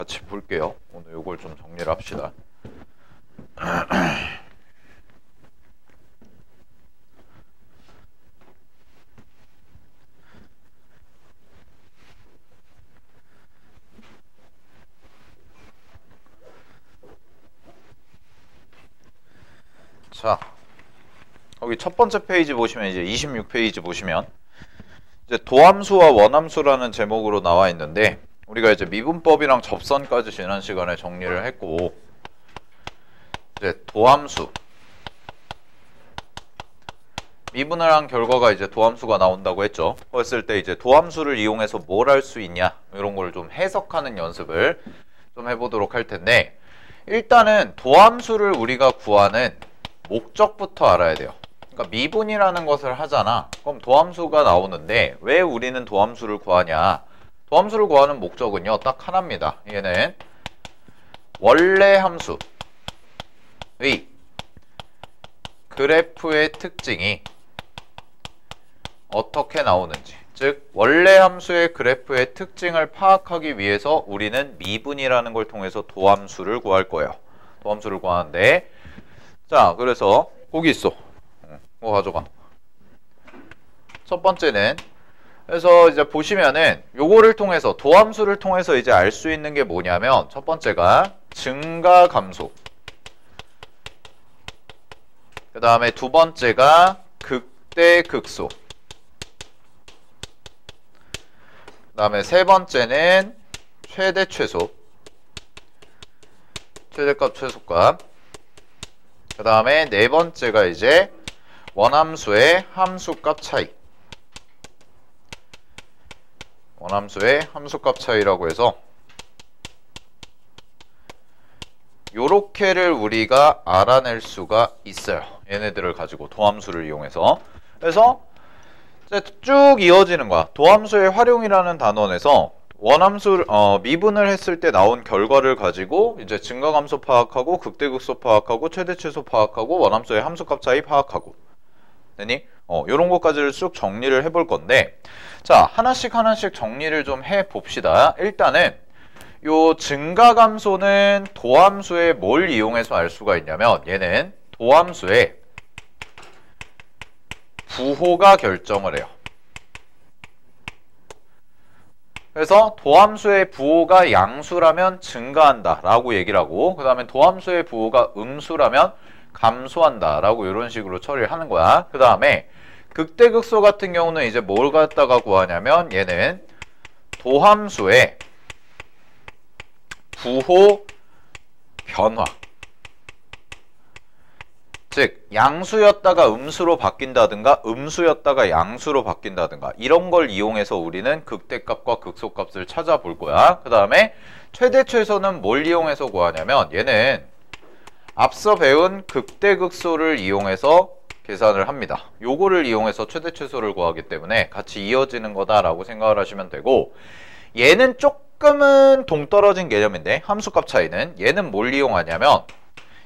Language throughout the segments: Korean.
같이 볼게요. 오늘 요걸 좀 정리를 합시다. 자, 여기 첫 번째 페이지 보시면 이제 26페이지 보시면 이제 도함수와 원함수라는 제목으로 나와 있는데, 우리가 이제 미분법이랑 접선까지 지난 시간에 정리를 했고, 이제 도함수 미분을 한 결과가 이제 도함수가 나온다고 했죠. 그랬을 때 이제 도함수를 이용해서 뭘 할 수 있냐, 이런 걸 좀 해석하는 연습을 좀 해보도록 할 텐데, 일단은 도함수를 우리가 구하는 목적부터 알아야 돼요. 그러니까 미분이라는 것을 하잖아. 그럼 도함수가 나오는데 왜 우리는 도함수를 구하냐? 도함수를 구하는 목적은요, 딱 하나입니다. 얘는 원래 함수의 그래프의 특징이 어떻게 나오는지, 즉 원래 함수의 그래프의 특징을 파악하기 위해서 우리는 미분이라는 걸 통해서 도함수를 구할 거예요. 도함수를 구하는데, 자, 그래서 거기 있어. 그거 가져가. 첫 번째는, 그래서 이제 보시면은 요거를 통해서, 도함수를 통해서 이제 알 수 있는 게 뭐냐면, 첫 번째가 증가 감소, 그 다음에 두 번째가 극대 극소, 그 다음에 세 번째는 최대 최소, 최대값 최소값, 그 다음에 네 번째가 이제 원함수의 함수값 차이, 원함수의 함수값 차이라고 해서 요렇게를 우리가 알아낼 수가 있어요. 얘네들을 가지고 도함수를 이용해서. 그래서 이제 쭉 이어지는 거야. 도함수의 활용이라는 단원에서 원함수 미분을 했을 때 나온 결과를 가지고 이제 증가감소 파악하고 극대극소 파악하고 최대최소 파악하고 원함수의 함수값 차이 파악하고, 되니? 요런 것까지를 쭉 정리를 해볼 건데, 자, 하나씩 정리를 좀 해봅시다. 일단은 요 증가감소는 도함수의 뭘 이용해서 알 수가 있냐면, 얘는 도함수의 부호가 결정을 해요. 그래서 도함수의 부호가 양수라면 증가한다 라고 얘기를 하고, 그 다음에 도함수의 부호가 음수라면 감소한다 라고 이런 식으로 처리를 하는 거야. 그 다음에 극대극소 같은 경우는 이제 뭘 갖다가 구하냐면, 얘는 도함수의 부호 변화, 즉 양수였다가 음수로 바뀐다든가 음수였다가 양수로 바뀐다든가 이런 걸 이용해서 우리는 극대값과 극소값을 찾아볼 거야. 그 다음에 최대 최소는 뭘 이용해서 구하냐면, 얘는 앞서 배운 극대극소를 이용해서 계산을 합니다. 요거를 이용해서 최대 최소를 구하기 때문에 같이 이어지는 거다라고 생각을 하시면 되고, 얘는 조금은 동떨어진 개념인데, 함수값 차이는 얘는 뭘 이용하냐면,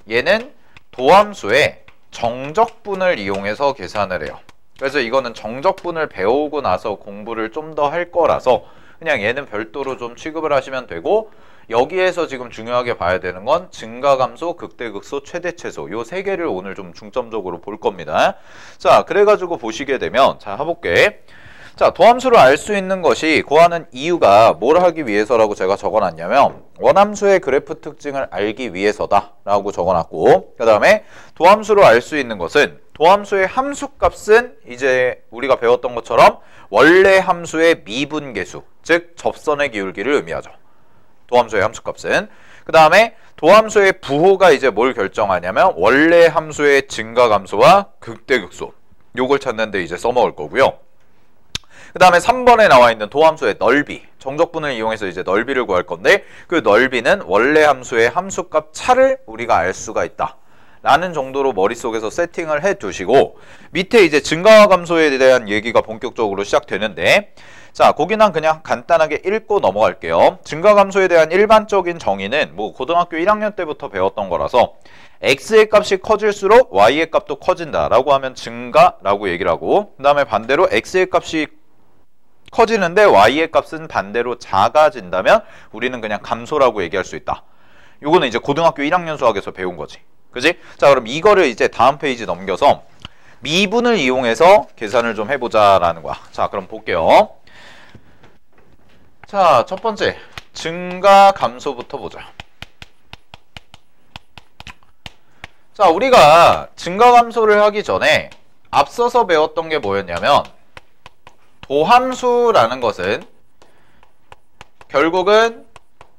얘는 도함수의 정적분을 이용해서 계산을 해요. 그래서 이거는 정적분을 배우고 나서 공부를 좀 더 할 거라서 그냥 얘는 별도로 좀 취급을 하시면 되고, 여기에서 지금 중요하게 봐야 되는 건 증가감소, 극대극소, 최대최소 요 세 개를 오늘 좀 중점적으로 볼 겁니다. 자, 그래가지고 보시게 되면, 자, 해볼게. 자, 도함수를 알 수 있는 것이 구하는 이유가 뭘 하기 위해서라고 제가 적어놨냐면, 원함수의 그래프 특징을 알기 위해서다 라고 적어놨고, 그 다음에 도함수로 알 수 있는 것은 도함수의 함수값은 이제 우리가 배웠던 것처럼 원래 함수의 미분계수, 즉 접선의 기울기를 의미하죠. 도함수의 함수값은. 그 다음에 도함수의 부호가 이제 뭘 결정하냐면, 원래 함수의 증가감소와 극대극소, 요걸 찾는데 이제 써먹을 거고요. 그 다음에 3번에 나와 있는 도함수의 넓이, 정적분을 이용해서 이제 넓이를 구할 건데, 그 넓이는 원래 함수의 함수값 차를 우리가 알 수가 있다 라는 정도로 머릿속에서 세팅을 해 두시고, 밑에 이제 증가와 감소에 대한 얘기가 본격적으로 시작되는데, 자, 거기는 그냥 간단하게 읽고 넘어갈게요. 증가감소에 대한 일반적인 정의는 뭐 고등학교 1학년 때부터 배웠던 거라서, x의 값이 커질수록 y의 값도 커진다 라고 하면 증가라고 얘기를 하고, 그 다음에 반대로 x의 값이 커지는데 y의 값은 반대로 작아진다면 우리는 그냥 감소라고 얘기할 수 있다. 요거는 이제 고등학교 1학년 수학에서 배운 거지. 그지? 자, 그럼 이거를 이제 다음 페이지 넘겨서 미분을 이용해서 계산을 좀 해보자라는 거야. 자, 그럼 볼게요. 자, 첫 번째 증가 감소부터 보자. 자, 우리가 증가 감소를 하기 전에 앞서서 배웠던 게 뭐였냐면 도함수라는 것은 결국은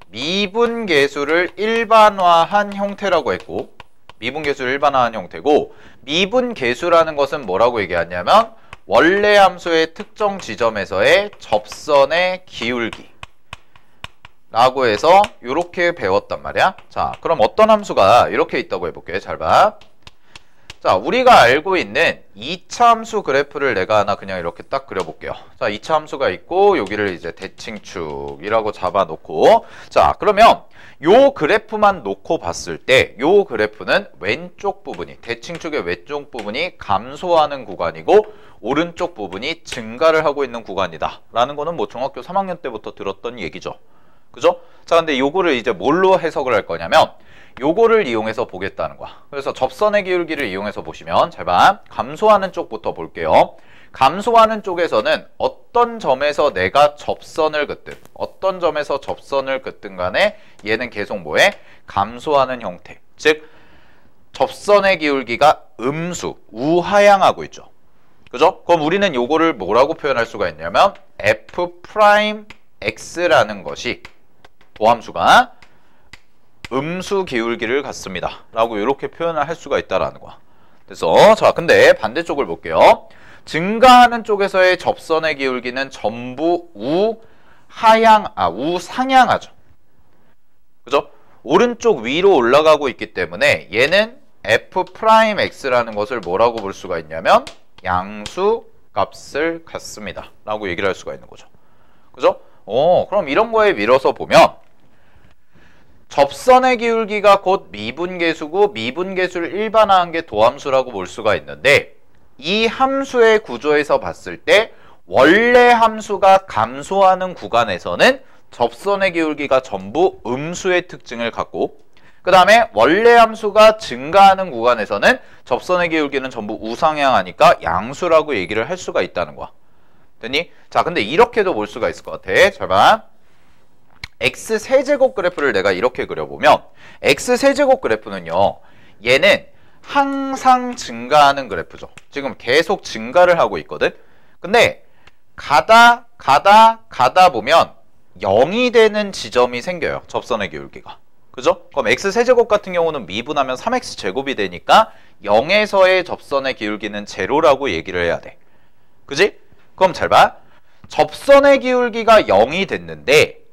미분계수를 일반화한 형태라고 했고, 미분계수를 일반화한 형태고, 미분계수라는 것은 뭐라고 얘기하냐면 원래 함수의 특정 지점에서의 접선의 기울기 라고 해서 이렇게 배웠단 말이야. 자, 그럼 어떤 함수가 이렇게 있다고 해볼게. 잘 봐. 자, 우리가 알고 있는 2차 함수 그래프를 내가 하나 그냥 이렇게 딱 그려볼게요. 자, 2차 함수가 있고 여기를 이제 대칭축이라고 잡아놓고, 자, 그러면 요 그래프만 놓고 봤을 때 요 그래프는 왼쪽 부분이, 대칭축의 왼쪽 부분이 감소하는 구간이고 오른쪽 부분이 증가를 하고 있는 구간이다 라는 거는 뭐 중학교 3학년 때부터 들었던 얘기죠. 그죠? 자, 근데 요거를 이제 뭘로 해석을 할 거냐면 요거를 이용해서 보겠다는 거야. 그래서 접선의 기울기를 이용해서 보시면, 잘 봐. 감소하는 쪽부터 볼게요. 감소하는 쪽에서는 어떤 점에서 내가 접선을 긋든, 어떤 점에서 접선을 긋든 간에 얘는 계속 뭐해? 감소하는 형태. 즉 접선의 기울기가 음수, 우하향하고 있죠. 그죠? 그럼 우리는 요거를 뭐라고 표현할 수가 있냐면 F'X라는 것이, 도함수가 음수 기울기를 갖습니다 라고 이렇게 표현을 할 수가 있다라는 거야. 그래서 자, 근데 반대쪽을 볼게요. 증가하는 쪽에서의 접선의 기울기는 전부 우상향하죠. 그죠? 오른쪽 위로 올라가고 있기 때문에 얘는 F'X라는 것을 뭐라고 볼 수가 있냐면 양수 값을 갖습니다 라고 얘기를 할 수가 있는 거죠. 그죠? 그럼 이런 거에 밀어서 보면 접선의 기울기가 곧 미분계수고 미분계수를 일반화한 게 도함수라고 볼 수가 있는데, 이 함수의 구조에서 봤을 때 원래 함수가 감소하는 구간에서는 접선의 기울기가 전부 음수의 특징을 갖고, 그 다음에 원래 함수가 증가하는 구간에서는 접선의 기울기는 전부 우상향하니까 양수라고 얘기를 할 수가 있다는 거야. 됐니? 자, 근데 이렇게도 볼 수가 있을 것 같아. 잘 봐. X세제곱 그래프를 내가 이렇게 그려보면, X세제곱 그래프는요, 얘는 항상 증가하는 그래프죠. 지금 계속 증가를 하고 있거든. 근데 가다 보면 0이 되는 지점이 생겨요. 접선의 기울기가. 그죠? 그럼 X세제곱 같은 경우는 미분하면 3X제곱이 되니까 0에서의 접선의 기울기는 제로라고 얘기를 해야 돼. 그지? 그럼 잘 봐. 접선의 기울기가 0이 됐는데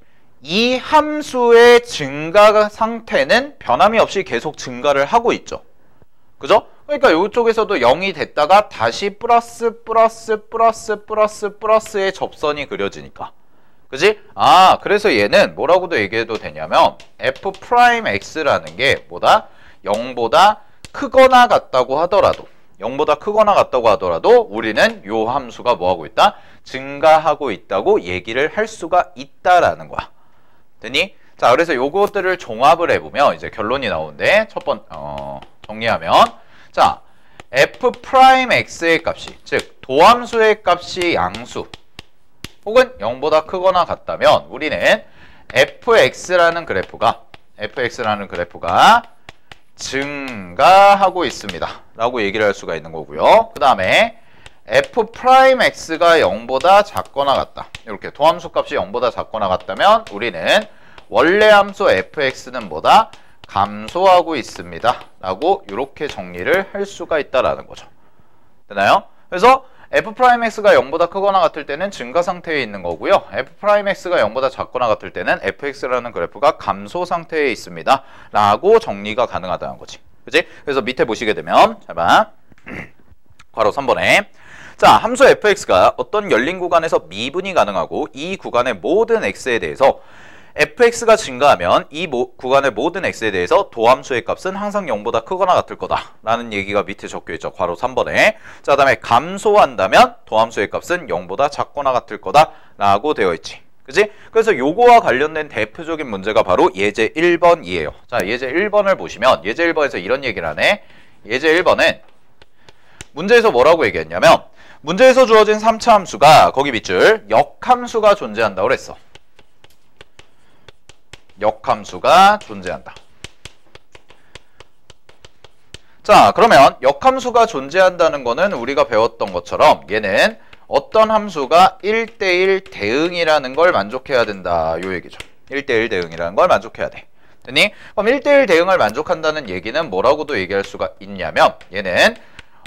이 함수의 증가 상태는 변함이 없이 계속 증가를 하고 있죠. 그죠? 그러니까 이쪽에서도 0이 됐다가 다시 플러스의 접선이 그려지니까. 그지? 아, 그래서 얘는 뭐라고도 얘기해도 되냐면 F'X라는 게 뭐다? 0보다 크거나 같다고 하더라도, 0보다 크거나 같다고 하더라도 우리는 요 함수가 뭐하고 있다? 증가하고 있다고 얘기를 할 수가 있다라는 거야. 됐니? 자, 그래서 요것들을 종합을 해보면 이제 결론이 나오는데, 정리하면, 자, F'X의 값이, 즉 도함수의 값이 양수 혹은 0보다 크거나 같다면 우리는 F'X라는 그래프가 증가하고 있습니다 라고 얘기를 할 수가 있는 거고요. 그 다음에 F'X가 0보다 작거나 같다, 이렇게 도함수 값이 0보다 작거나 같다면 우리는 원래 함수 Fx는 뭐다? 감소하고 있습니다 라고 이렇게 정리를 할 수가 있다라는 거죠. 되나요? 그래서 F'X가 0보다 크거나 같을 때는 증가 상태에 있는 거고요. F'X가 0보다 작거나 같을 때는 Fx라는 그래프가 감소 상태에 있습니다 라고 정리가 가능하다는 거지. 그치? 그래서 밑에 보시게 되면, 잘 봐. 괄호 3번에, 자, 함수 Fx가 어떤 열린 구간에서 미분이 가능하고 이 구간의 모든 x에 대해서 fx가 증가하면 이 구간의 모든 x에 대해서 도함수의 값은 항상 0보다 크거나 같을 거다 라는 얘기가 밑에 적혀있죠. 괄호 3번에. 자, 그 다음에 감소한다면 도함수의 값은 0보다 작거나 같을 거다 라고 되어 있지. 그지? 그래서 요거와 관련된 대표적인 문제가 바로 예제 1번이에요. 자, 예제 1번을 보시면 예제 1번에서 이런 얘기를 하네. 예제 1번은 문제에서 뭐라고 얘기했냐면 문제에서 주어진 3차 함수가 거기 밑줄 역함수가 존재한다고 그랬어. 역함수가 존재한다. 자, 그러면 역함수가 존재한다는 거는 우리가 배웠던 것처럼 얘는 어떤 함수가 1대1 대응이라는 걸 만족해야 된다. 요 얘기죠. 1대1 대응이라는 걸 만족해야 돼. 됐니? 그럼 1대1 대응을 만족한다는 얘기는 뭐라고도 얘기할 수가 있냐면 얘는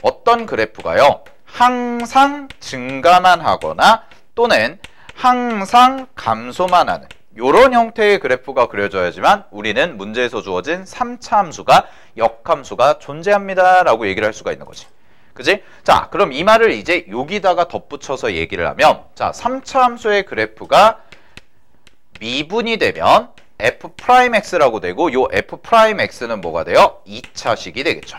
어떤 그래프가요. 항상 증가만 하거나 또는 항상 감소만 하는 요런 형태의 그래프가 그려져야지만 우리는 문제에서 주어진 3차 함수가 역함수가 존재합니다 라고 얘기를 할 수가 있는 거지. 그지? 자, 그럼 이 말을 이제 여기다가 덧붙여서 얘기를 하면 자, 3차 함수의 그래프가 미분이 되면 f'x라고 되고 요 f'x는 뭐가 돼요? 2차식이 되겠죠.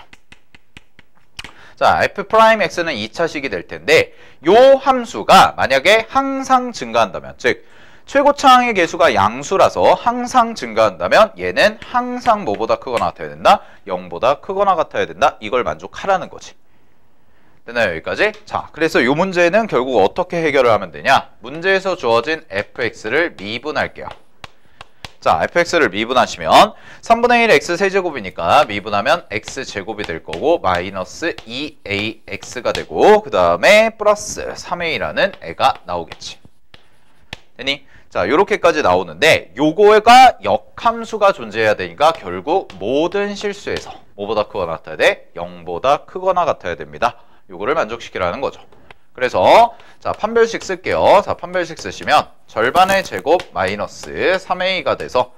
자, f'x는 2차식이 될 텐데 요 함수가 만약에 항상 증가한다면 즉 최고차항의 개수가 양수라서 항상 증가한다면 얘는 항상 뭐보다 크거나 같아야 된다? 0보다 크거나 같아야 된다? 이걸 만족하라는 거지. 됐나요? 여기까지? 자, 그래서 이 문제는 결국 어떻게 해결을 하면 되냐? 문제에서 주어진 fx를 미분할게요. 자, fx를 미분하시면 3분의 1 x 세제곱이니까 미분하면 x제곱이 될 거고 마이너스 2ax가 되고 그 다음에 플러스 3a라는 애가 나오겠지. 됐니? 자, 요렇게까지 나오는데 요거가 역함수가 존재해야 되니까 결국 모든 실수에서 뭐보다 크거나 같아야 돼? 0보다 크거나 같아야 됩니다. 요거를 만족시키라는 거죠. 그래서 자, 판별식 쓸게요. 자, 판별식 쓰시면 절반의 제곱 마이너스 3a가 돼서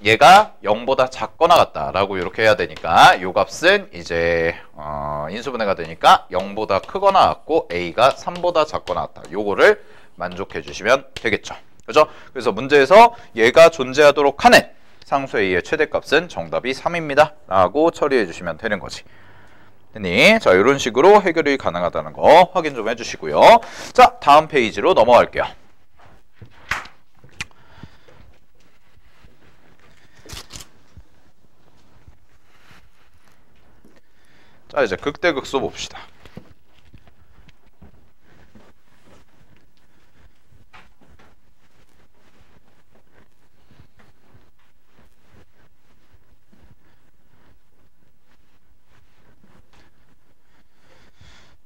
얘가 0보다 작거나 같다라고 이렇게 해야 되니까 요 값은 이제 인수분해가 되니까 0보다 크거나 같고 a가 3보다 작거나 같다. 요거를 만족해 주시면 되겠죠. 그죠? 그래서 문제에서 얘가 존재하도록 하는 상수 a의 최대값은 정답이 3입니다. 라고 처리해 주시면 되는 거지. 됐니? 자, 이런 식으로 해결이 가능하다는 거 확인 좀 해주시고요. 자, 다음 페이지로 넘어갈게요. 자, 이제 극대극소 봅시다.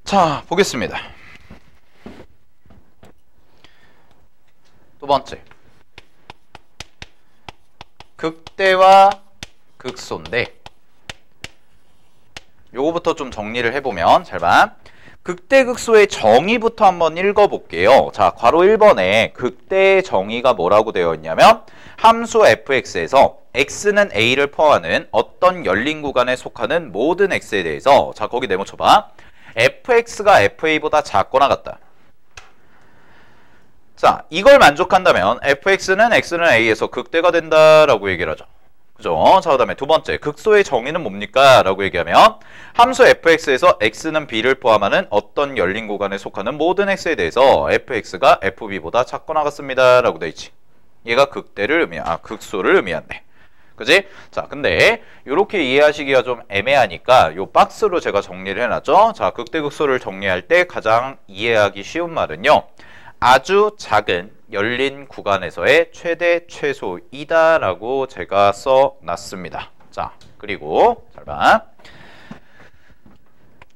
자, 보겠습니다. 두 번째. 극대와 극소인데 요거부터 좀 정리를 해보면 잘 봐. 극대극소의 정의부터 한번 읽어볼게요. 자, 괄호 1번에 극대의 정의가 뭐라고 되어 있냐면 함수 fx에서 x는 a를 포함하는 어떤 열린 구간에 속하는 모든 x에 대해서 자, 거기 네모쳐봐. fx가 fa보다 작거나 같다. 자, 이걸 만족한다면 fx는 x는 a에서 극대가 된다라고 얘기를 하죠. 그죠? 자, 그 다음에 두 번째, 극소의 정의는 뭡니까? 라고 얘기하면 함수 fx에서 x는 b를 포함하는 어떤 열린 구간에 속하는 모든 x에 대해서 fx가 fb보다 작거나 같습니다. 라고 돼 있지. 얘가 극대를 극소를 의미한대. 그지? 자, 근데 이렇게 이해하시기가 좀 애매하니까 요 박스로 제가 정리를 해놨죠. 자, 극대극소를 정리할 때 가장 이해하기 쉬운 말은요. 아주 작은 열린 구간에서의 최대 최소이다 라고 제가 써놨습니다. 자, 그리고 잘 봐.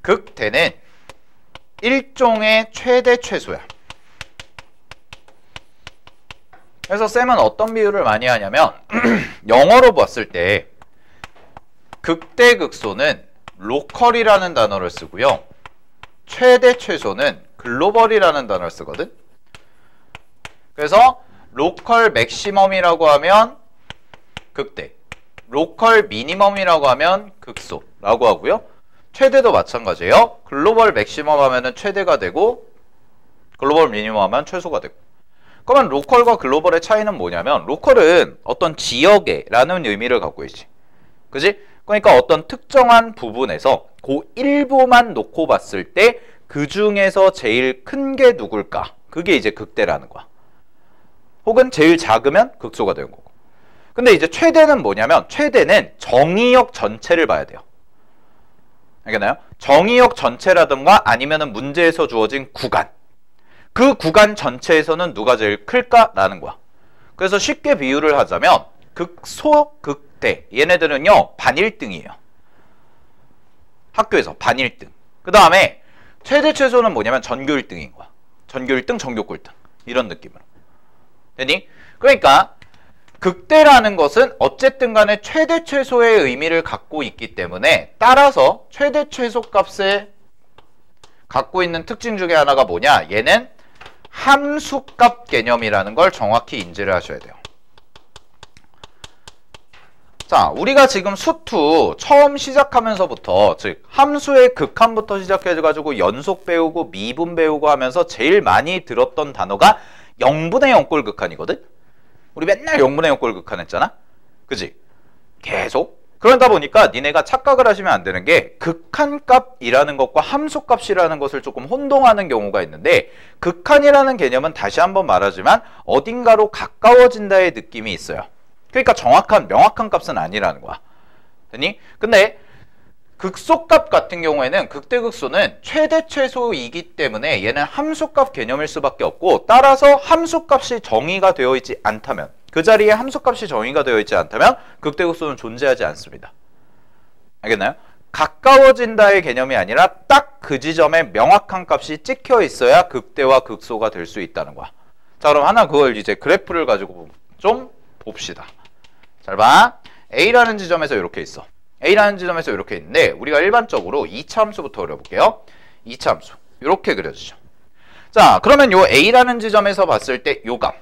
극대는 일종의 최대 최소야. 그래서 쌤은 어떤 비유를 많이 하냐면 영어로 봤을 때 극대극소는 로컬이라는 단어를 쓰고요. 최대 최소는 글로벌이라는 단어를 쓰거든. 그래서 로컬 맥시멈이라고 하면 극대, 로컬 미니멈이라고 하면 극소라고 하고요. 최대도 마찬가지예요. 글로벌 맥시멈 하면은 최대가 되고 글로벌 미니멈 하면 최소가 되고. 그러면 로컬과 글로벌의 차이는 뭐냐면 로컬은 어떤 지역에 라는 의미를 갖고 있지. 그지? 그러니까 어떤 특정한 부분에서 그 일부만 놓고 봤을 때 그 중에서 제일 큰 게 누굴까? 그게 이제 극대라는 거야. 혹은 제일 작으면 극소가 되는 거고. 근데 이제 최대는 뭐냐면 최대는 정의역 전체를 봐야 돼요. 알겠나요? 정의역 전체라든가 아니면은 문제에서 주어진 구간. 그 구간 전체에서는 누가 제일 클까라는 거야. 그래서 쉽게 비유를 하자면 극소, 극대. 얘네들은요 반 1등이에요. 학교에서 반 1등. 그 다음에 최대 최소는 뭐냐면 전교 1등인 거야. 전교 1등, 전교 꼴등. 이런 느낌으로. 되니? 그러니까 극대라는 것은 어쨌든 간에 최대 최소의 의미를 갖고 있기 때문에 따라서 최대 최소 값에 갖고 있는 특징 중에 하나가 뭐냐? 얘는 함수값 개념이라는 걸 정확히 인지를 하셔야 돼요. 자, 우리가 지금 수투 처음 시작하면서부터 즉 함수의 극한부터 시작해가지고 연속 배우고 미분 배우고 하면서 제일 많이 들었던 단어가 0분의 0꼴 극한이거든? 우리 맨날 0분의 0꼴 극한 했잖아? 그지? 계속? 그러다 보니까 니네가 착각을 하시면 안 되는 게 극한값이라는 것과 함수값이라는 것을 조금 혼동하는 경우가 있는데 극한이라는 개념은 다시 한번 말하지만 어딘가로 가까워진다의 느낌이 있어요. 그러니까 정확한 명확한 값은 아니라는 거야. 됐니? 근데 극소값 같은 경우에는 극대극소는 최대 최소이기 때문에 얘는 함수값 개념일 수밖에 없고 따라서 함수값이 정의가 되어 있지 않다면 그 자리에 함수값이 정의가 되어 있지 않다면 극대극소는 존재하지 않습니다. 알겠나요? 가까워진다의 개념이 아니라 딱 그 지점에 명확한 값이 찍혀 있어야 극대와 극소가 될 수 있다는 거야. 자, 그럼 하나 그걸 이제 그래프를 가지고 좀 봅시다. 잘 봐. A라는 지점에서 이렇게 있어. A라는 지점에서 이렇게 있는데 우리가 일반적으로 2차 함수부터 그려볼게요. 2차 함수. 이렇게 그려주죠. 자, 그러면 요 A라는 지점에서 봤을 때 요 값.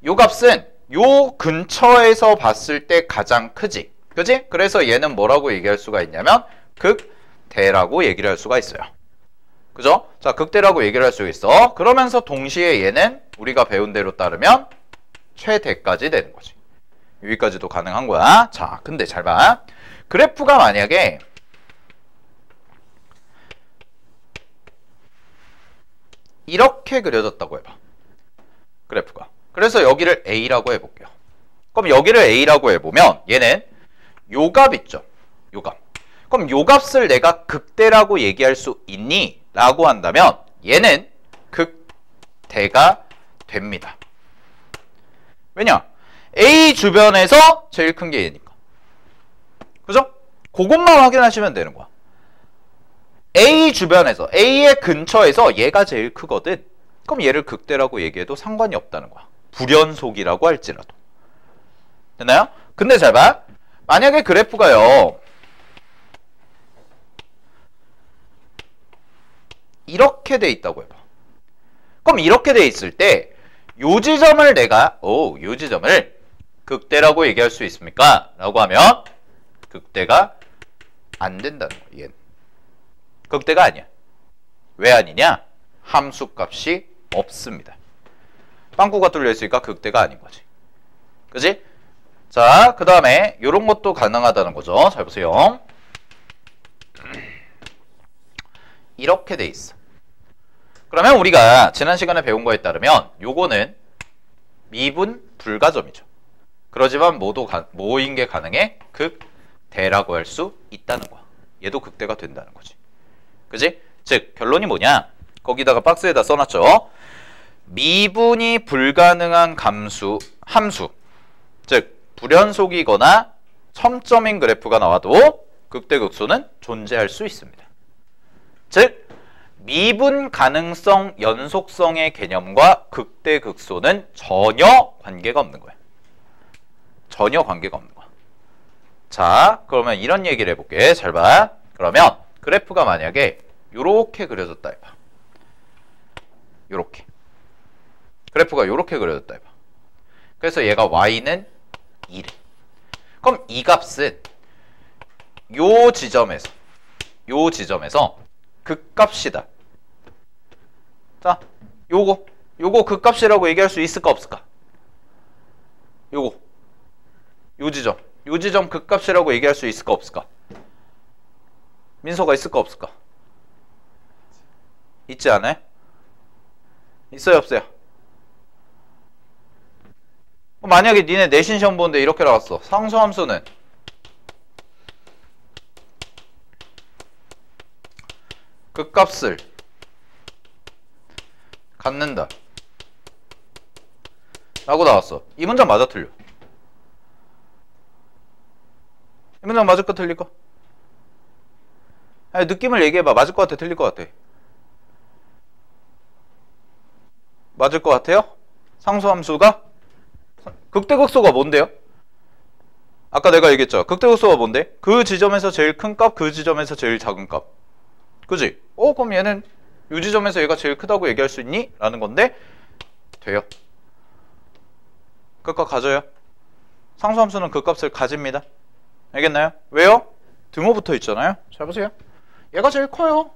요 값은 요 근처에서 봤을 때 가장 크지. 그지? 그래서 얘는 뭐라고 얘기할 수가 있냐면 극대라고 얘기를 할 수가 있어요. 그죠? 자, 극대라고 얘기를 할 수 있어. 그러면서 동시에 얘는 우리가 배운 대로 따르면 최대까지 되는 거지. 여기까지도 가능한 거야. 자, 근데 잘 봐. 그래프가 만약에 이렇게 그려졌다고 해봐. 그래프가. 그래서 여기를 A라고 해볼게요. 그럼 여기를 A라고 해보면 얘는 요 값 있죠. 요 값. 그럼 요 값을 내가 극대라고 얘기할 수 있니? 라고 한다면 얘는 극대가 됩니다. 왜냐? A 주변에서 제일 큰 게 얘니까. 그죠? 그것만 확인하시면 되는 거야. A 주변에서, A의 근처에서 얘가 제일 크거든. 그럼 얘를 극대라고 얘기해도 상관이 없다는 거야. 불연속이라고 할지라도. 됐나요? 근데 잘 봐. 만약에 그래프가요. 이렇게 돼 있다고 해봐. 그럼 이렇게 돼 있을 때 요 지점을 내가 요 지점을 극대라고 얘기할 수 있습니까? 라고 하면 극대가 안 된다는 거야. 얘는. 극대가 아니야. 왜 아니냐? 함수값이 없습니다. 빵꾸가 뚫려 있으니까 극대가 아닌 거지. 그지? 자, 그 다음에 요런 것도 가능하다는 거죠. 잘 보세요. 이렇게 돼 있어. 그러면 우리가 지난 시간에 배운 거에 따르면 요거는 미분 불가점이죠. 그러지만 뭐인 게 가능해? 극대라고 할 수 있다는 거야. 얘도 극대가 된다는 거지. 그지? 즉 결론이 뭐냐? 거기다가 박스에다 써놨죠. 미분이 불가능한 함수 즉 불연속이거나 첨점인 그래프가 나와도 극대극소는 존재할 수 있습니다. 즉 미분 가능성 연속성의 개념과 극대극소는 전혀 관계가 없는 거야. 전혀 관계가 없는 거야. 자, 그러면 이런 얘기를 해볼게. 잘 봐. 그러면 그래프가 만약에 요렇게 그려졌다 해봐. 요렇게. 그래프가 요렇게 그려졌다 해봐. 그래서 얘가 y는 2래. 그럼 이 값은 요 지점에서 극값이다. 자, 요거 요거 극값이라고 얘기할 수 있을까 없을까? 요거 요 지점 극값이라고 얘기할 수 있을까 없을까? 민서가 있을까 없을까? 있지 않아요? 있어요 없어요? 만약에 니네 내신 시험 보는데 이렇게 나왔어. 상수함수는 극값을 갖는다 라고 나왔어. 이 문장 맞아 틀려? 이 문장 맞을까 틀릴까? 아니, 느낌을 얘기해봐. 맞을 것 같아 틀릴 것 같아? 맞을 것 같아요? 상수함수가? 극대극소가 뭔데요? 아까 내가 얘기했죠. 극대극소가 뭔데? 그 지점에서 제일 큰 값, 그 지점에서 제일 작은 값. 그지? 그럼 얘는 이 지점에서 얘가 제일 크다고 얘기할 수 있니? 라는 건데 돼요. 극값 가져요. 상수함수는 그 값을 가집니다. 알겠나요? 왜요? 등호 붙어 있잖아요. 잘 보세요. 얘가 제일 커요.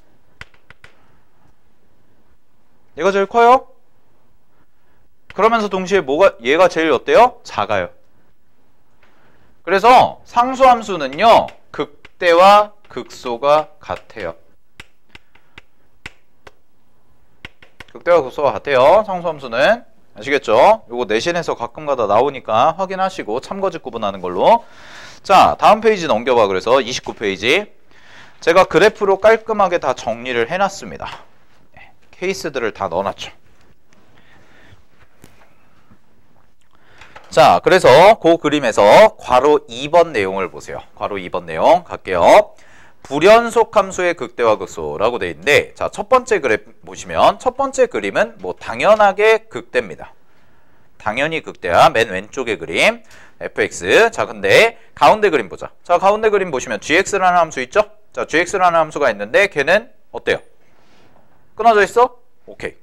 얘가 제일 커요. 그러면서 동시에 얘가 제일 어때요? 작아요. 그래서 상수함수는요, 극대와 극소가 같아요. 극대와 극소가 같아요. 상수함수는. 아시겠죠? 요거 내신에서 가끔가다 나오니까 확인하시고 참거짓 구분하는 걸로. 자, 다음 페이지 넘겨봐. 그래서 29페이지. 제가 그래프로 깔끔하게 다 정리를 해놨습니다. 케이스들을 다 넣어놨죠. 자, 그래서 그 그림에서 괄호 2번 내용을 보세요. 괄호 2번 내용 갈게요. 불연속 함수의 극대와 극소라고 돼 있는데, 자, 첫 번째 그래프 보시면 첫 번째 그림은 뭐 당연하게 극대입니다. 당연히 극대야. 맨 왼쪽의 그림 fx. 자, 근데 가운데 그림 보자. 자, 가운데 그림 보시면 gx라는 함수 있죠? 자, gx라는 함수가 있는데 걔는 어때요? 끊어져 있어? 오케이.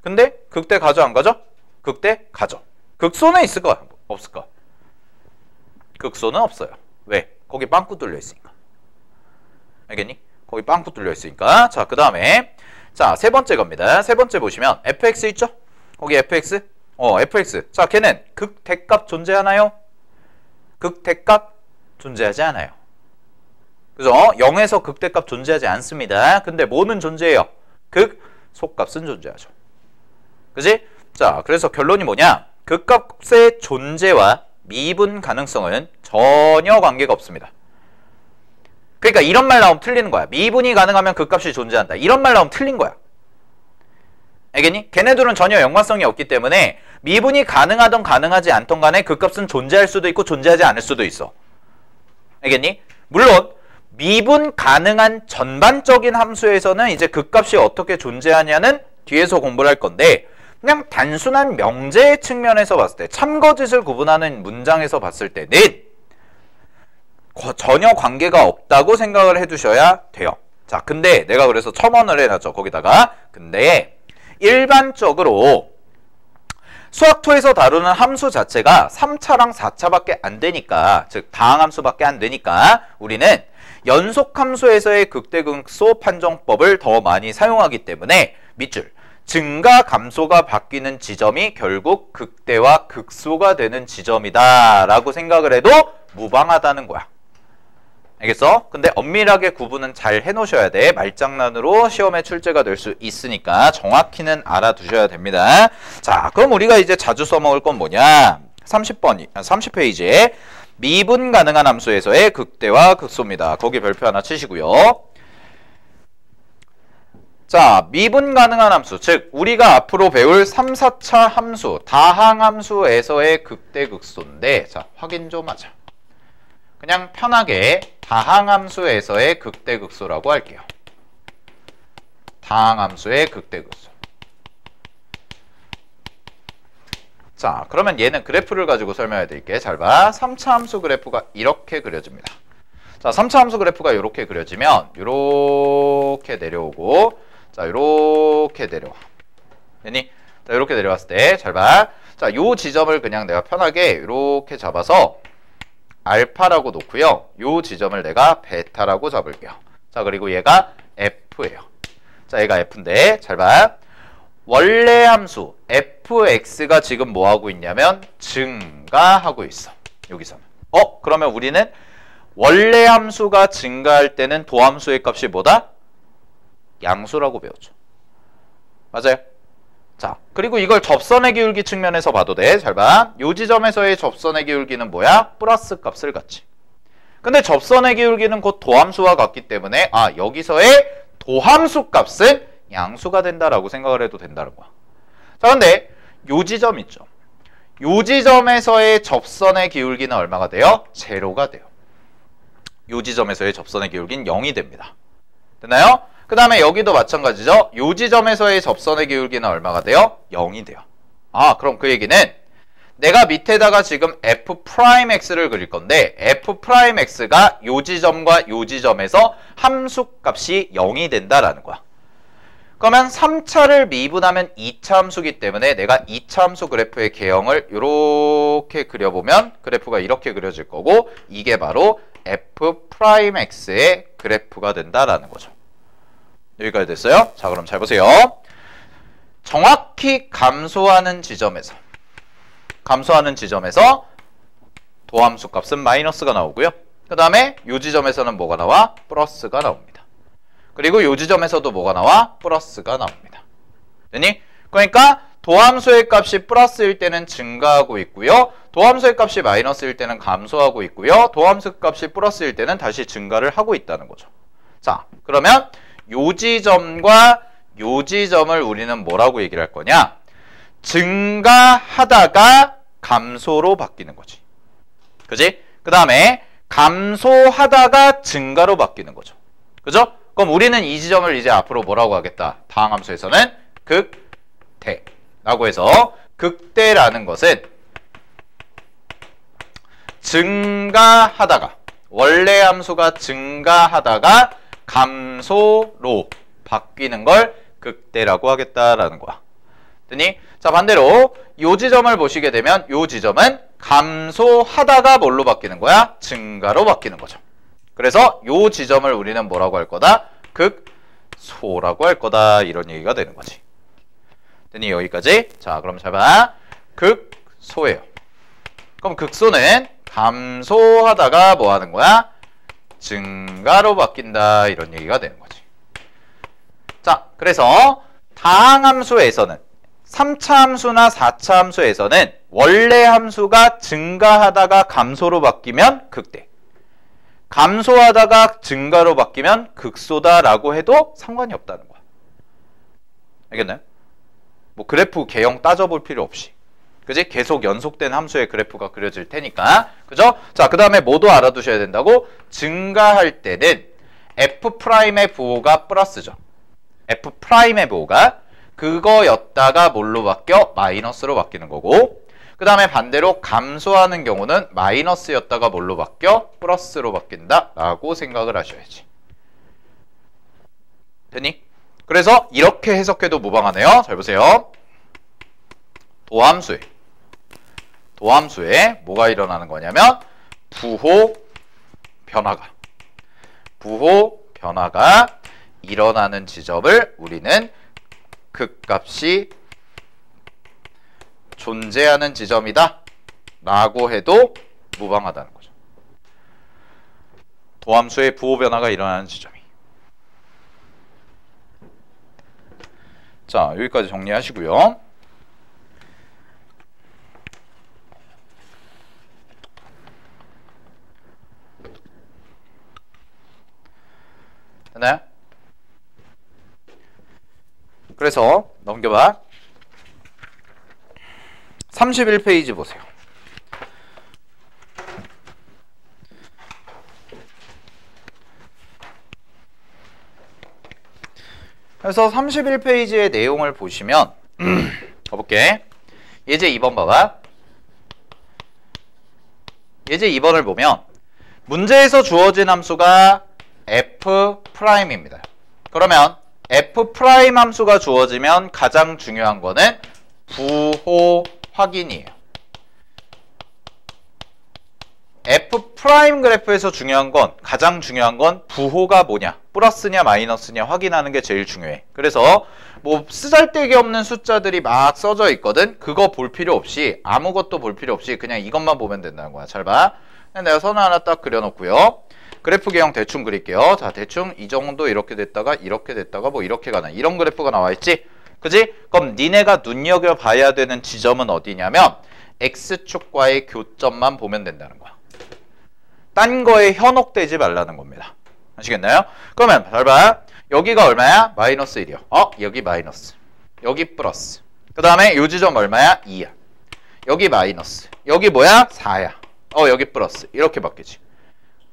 근데 극대 가져 안 가져? 극대 가져. 극소는 있을까? 없을까? 극소는 없어요. 왜? 거기 빵꾸 뚫려 있으니까. 알겠니? 거기 빵꾸 뚫려 있으니까. 자, 그 다음에 자, 세 번째 겁니다. 세 번째 보시면 fx 있죠? 거기 fx? fx. 자, 걔는 극대값 존재하나요? 극대값 존재하지 않아요. 그죠? 0에서 극대값 존재하지 않습니다. 근데 뭐는 존재해요? 극소값은 존재하죠. 그지? 자, 그래서 결론이 뭐냐? 극값의 존재와 미분 가능성은 전혀 관계가 없습니다. 그러니까 이런 말 나오면 틀리는 거야. 미분이 가능하면 극값이 존재한다. 이런 말 나오면 틀린 거야. 알겠니? 걔네들은 전혀 연관성이 없기 때문에 미분이 가능하던 가능하지 않던 간에 극값은 존재할 수도 있고 존재하지 않을 수도 있어. 알겠니? 물론 미분 가능한 전반적인 함수에서는 이제 극값이 어떻게 존재하냐는 뒤에서 공부를 할 건데, 그냥 단순한 명제의 측면에서 봤을 때, 참거짓을 구분하는 문장에서 봤을 때는 전혀 관계가 없다고 생각을 해두셔야 돼요. 자, 근데 내가 그래서 첨언을 해놨죠. 거기다가. 근데 일반적으로 수학2에서 다루는 함수 자체가 3차랑 4차밖에 안 되니까, 즉 다항함수밖에 안 되니까 우리는 연속함수에서의 극대극소 판정법을 더 많이 사용하기 때문에 밑줄 증가 감소가 바뀌는 지점이 결국 극대와 극소가 되는 지점이다 라고 생각을 해도 무방하다는 거야. 알겠어? 근데 엄밀하게 구분은 잘 해놓으셔야 돼. 말장난으로 시험에 출제가 될 수 있으니까 정확히는 알아두셔야 됩니다. 자, 그럼 우리가 이제 자주 써먹을 건 뭐냐? 30페이지에 미분 가능한 함수에서의 극대와 극소입니다. 거기 별표 하나 치시고요. 자, 미분 가능한 함수, 즉 우리가 앞으로 배울 3, 4차 함수, 다항함수에서의 극대극소인데, 자, 확인 좀 하자. 그냥 편하게 다항함수에서의 극대극소라고 할게요. 다항함수의 극대극소. 자, 그러면 얘는 그래프를 가지고 설명해 드릴게. 잘 봐. 3차 함수 그래프가 이렇게 그려집니다. 자, 3차 함수 그래프가 이렇게 그려지면 이렇게 내려오고, 자, 요렇게 내려와. 됐니? 자, 요렇게 내려왔을 때, 잘 봐. 자, 요 지점을 그냥 내가 편하게 요렇게 잡아서 알파라고 놓고요. 요 지점을 내가 베타라고 잡을게요. 자, 그리고 얘가 F예요. 자, 얘가 F인데, 잘 봐. 원래 함수 fx가 지금 뭐 하고 있냐면 증가하고 있어. 여기서는. 그러면 우리는 원래 함수가 증가할 때는 도함수의 값이 뭐다? 양수라고 배웠죠. 맞아요? 자, 그리고 이걸 접선의 기울기 측면에서 봐도 돼. 잘 봐. 요 지점에서의 접선의 기울기는 뭐야? 플러스 값을 갖지. 근데 접선의 기울기는 곧 도함수와 같기 때문에 여기서의 도함수 값은 양수가 된다라고 생각을 해도 된다는 거야. 자, 근데 요 지점 있죠. 요 지점에서의 접선의 기울기는 얼마가 돼요? 제로가 돼요. 요 지점에서의 접선의 기울기는 0이 됩니다. 됐나요? 그 다음에 여기도 마찬가지죠. 요 지점에서의 접선의 기울기는 얼마가 돼요? 0이 돼요. 그럼 그 얘기는 내가 밑에다가 지금 f'x를 그릴 건데 f'x가 요 지점과 요 지점에서 함수값이 0이 된다라는 거야. 그러면 3차를 미분하면 2차 함수기 때문에 내가 2차 함수 그래프의 개형을 이렇게 그려보면 그래프가 이렇게 그려질 거고 이게 바로 f'x의 그래프가 된다라는 거죠. 여기까지 됐어요? 자, 그럼 잘 보세요. 정확히 감소하는 지점에서 도함수 값은 마이너스가 나오고요. 그 다음에 이 지점에서는 뭐가 나와? 플러스가 나옵니다. 그리고 이 지점에서도 뭐가 나와? 플러스가 나옵니다. 됐니? 그러니까 도함수의 값이 플러스일 때는 증가하고 있고요. 도함수의 값이 마이너스일 때는 감소하고 있고요. 도함수 값이 플러스일 때는 다시 증가를 하고 있다는 거죠. 자, 그러면 요 지점과 요 지점을 우리는 뭐라고 얘기를 할 거냐? 증가하다가 감소로 바뀌는 거지. 그지? 그 다음에 감소하다가 증가로 바뀌는 거죠. 그죠? 그럼 우리는 이 지점을 이제 앞으로 뭐라고 하겠다? 다항함수에서는 극대라고 해서 극대라는 것은 증가하다가 원래 함수가 증가하다가 감소로 바뀌는 걸 극대라고 하겠다라는 거야. 됐니? 자, 반대로 요 지점을 보시게 되면 요 지점은 감소하다가 뭘로 바뀌는 거야? 증가로 바뀌는 거죠. 그래서 요 지점을 우리는 뭐라고 할 거다? 극소라고 할 거다. 이런 얘기가 되는 거지. 됐니? 여기까지. 자, 그럼 잘 봐. 극소예요. 그럼 극소는 감소하다가 뭐 하는 거야? 증가로 바뀐다. 이런 얘기가 되는 거지. 자, 그래서 다항함수에서는 3차 함수나 4차 함수에서는 원래 함수가 증가하다가 감소로 바뀌면 극대, 감소하다가 증가로 바뀌면 극소다라고 해도 상관이 없다는 거야. 알겠나요? 뭐 그래프 개형 따져볼 필요 없이, 그지? 계속 연속된 함수의 그래프가 그려질 테니까, 그죠? 자, 그 다음에 뭐도 알아두셔야 된다고? 증가할 때는 F'의 부호가 플러스죠. F'의 부호가 그거였다가 뭘로 바뀌어? 마이너스로 바뀌는 거고, 그 다음에 반대로 감소하는 경우는 마이너스였다가 뭘로 바뀌어? 플러스로 바뀐다 라고 생각을 하셔야지. 됐니? 그래서 이렇게 해석해도 무방하네요. 잘 보세요. 도함수에 뭐가 일어나는 거냐면 부호 변화가 일어나는 지점을 우리는 극값이 존재하는 지점이다 라고 해도 무방하다는 거죠. 도함수의 부호 변화가 일어나는 지점이. 자, 여기까지 정리하시고요. 됐나요? 그래서 넘겨봐. 31페이지 보세요. 그래서 31페이지의 내용을 보시면 가볼게. 예제 2번 봐봐. 예제 2번을 보면 문제에서 주어진 함수가 F'입니다. 그러면 F' 함수가 주어지면 가장 중요한 거는 부호 확인이에요. F' 프라임 그래프에서 중요한 건, 가장 중요한 건 부호가 뭐냐, 플러스냐 마이너스냐 확인하는 게 제일 중요해. 그래서 뭐 쓰잘데기 없는 숫자들이 막 써져 있거든. 그거 볼 필요 없이, 아무것도 볼 필요 없이 그냥 이것만 보면 된다는 거야. 잘 봐. 내가 선을 하나 딱 그려놓고요. 그래프 개형 대충 그릴게요. 자, 대충 이 정도 이렇게 됐다가 뭐 이렇게 가는 이런 그래프가 나와 있지? 그지? 그럼 니네가 눈여겨봐야 되는 지점은 어디냐면 X축과의 교점만 보면 된다는 거야. 딴 거에 현혹되지 말라는 겁니다. 아시겠나요? 그러면 잘 봐. 여기가 얼마야? 마이너스 1이요. 여기 마이너스. 여기 플러스. 그 다음에 요 지점 얼마야? 2야. 여기 마이너스. 여기 뭐야? 4야. 여기 플러스. 이렇게 바뀌지.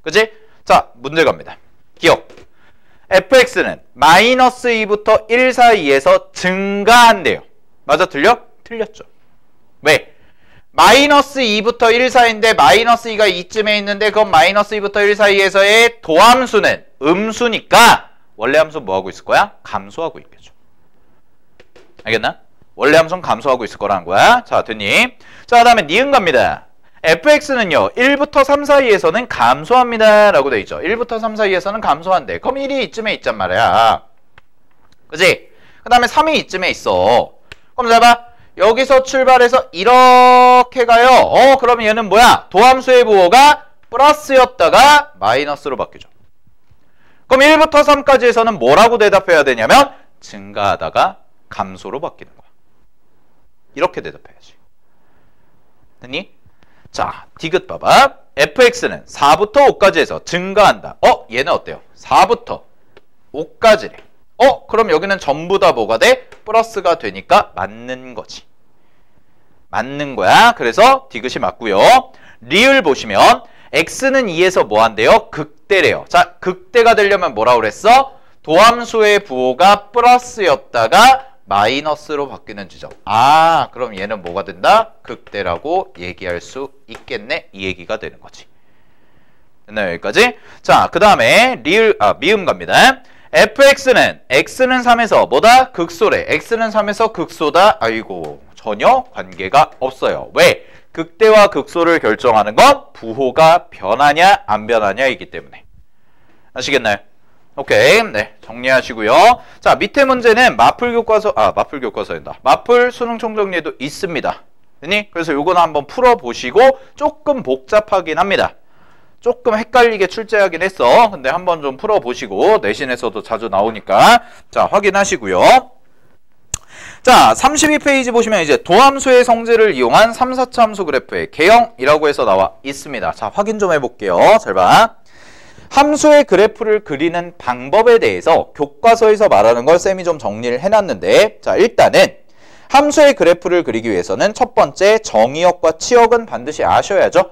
그치? 자, 문제 갑니다. 기억. fx는 마이너스 2부터 1 사이에서 증가한대요. 맞아? 틀려? 틀렸죠. 왜? 마이너스 2부터 1 사이인데 마이너스 2가 이쯤에 있는데 그건 마이너스 2부터 1 사이에서의 도함수는 음수니까 원래 함수는 뭐하고 있을 거야? 감소하고 있겠죠. 알겠나? 원래 함수는 감소하고 있을 거라는 거야. 자, 됐니? 자, 그 다음에 니은 갑니다. fx는요 1부터 3 사이에서는 감소합니다 라고 돼 있죠. 1부터 3 사이에서는 감소한대. 그럼 1이 이쯤에 있단 말이야. 그치? 그 다음에 3이 이쯤에 있어. 그럼 잘 봐. 여기서 출발해서 이렇게 가요. 그러면 얘는 뭐야? 도함수의 부호가 플러스였다가 마이너스로 바뀌죠. 그럼 1부터 3까지에서는 뭐라고 대답해야 되냐면 증가하다가 감소로 바뀌는 거야. 이렇게 대답해야지. 됐니? 자, 디귿 봐봐. fx는 4부터 5까지에서 증가한다. 얘는 어때요? 4부터 5까지래. 그럼 여기는 전부 다 뭐가 돼? 플러스가 되니까 맞는 거지. 맞는 거야. 그래서 디귿이 맞고요. 리을 보시면 x는 2에서 뭐 한대요? 극대래요. 자, 극대가 되려면 뭐라고 그랬어? 도함수의 부호가 플러스였다가 마이너스로 바뀌는 지점. 그럼 얘는 뭐가 된다? 극대라고 얘기할 수 있겠네. 이 얘기가 되는 거지. 됐나요? 여기까지? 자, 그 다음에 미음 갑니다. fx는 x는 3에서 뭐다? 극소래. x는 3에서 극소다. 아이고, 전혀 관계가 없어요. 왜? 극대와 극소를 결정하는 건 부호가 변하냐 안 변하냐이기 때문에. 아시겠나요? 오케이. 네, 정리하시고요. 자, 밑에 문제는 마플 교과서인다. 마플 수능 총정리에도 있습니다. 됐니? 그래서 요거는 한번 풀어보시고 조금 복잡하긴 합니다. 조금 헷갈리게 출제하긴 했어. 근데 한번 좀 풀어보시고 내신에서도 자주 나오니까 자, 확인하시고요. 자, 32페이지 보시면 이제 도함수의 성질을 이용한 3, 4차 함수 그래프의 개형이라고 해서 나와 있습니다. 자, 확인 좀 해볼게요. 잘 봐. 함수의 그래프를 그리는 방법에 대해서 교과서에서 말하는 걸 쌤이 좀 정리를 해놨는데, 자, 일단은 함수의 그래프를 그리기 위해서는 첫 번째 정의역과 치역은 반드시 아셔야죠.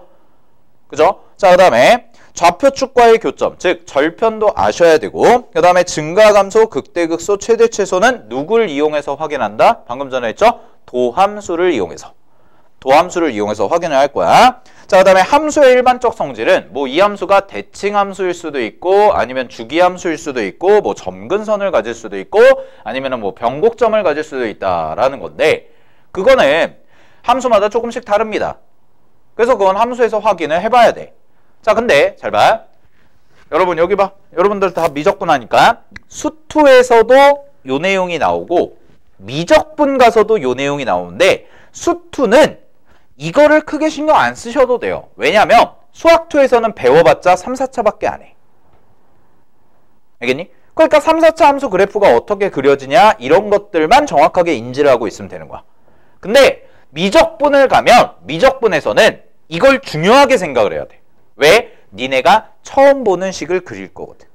그죠? 자, 그 다음에 좌표축과의 교점, 즉 절편도 아셔야 되고, 그 다음에 증가, 감소, 극대, 극소, 최대, 최소는 누굴 이용해서 확인한다? 방금 전에 했죠? 도함수를 이용해서 확인을 할 거야. 자, 그 다음에 함수의 일반적 성질은 뭐 이 함수가 대칭함수일 수도 있고, 아니면 주기함수일 수도 있고, 뭐 점근선을 가질 수도 있고, 아니면 뭐 변곡점을 가질 수도 있다라는 건데, 그거는 함수마다 조금씩 다릅니다. 그래서 그건 함수에서 확인을 해봐야 돼. 자, 근데 잘 봐. 여러분 여기 봐. 여러분들 다 미적분 하니까 수투에서도 요 내용이 나오고 미적분 가서도 요 내용이 나오는데, 수투는 이거를 크게 신경 안 쓰셔도 돼요. 왜냐면 수학2에서는 배워봤자 3, 4차밖에 안 해. 알겠니? 그러니까 3, 4차 함수 그래프가 어떻게 그려지냐 이런 것들만 정확하게 인지를 하고 있으면 되는 거야. 근데 미적분을 가면 미적분에서는 이걸 중요하게 생각을 해야 돼. 왜? 니네가 처음 보는 식을 그릴 거거든.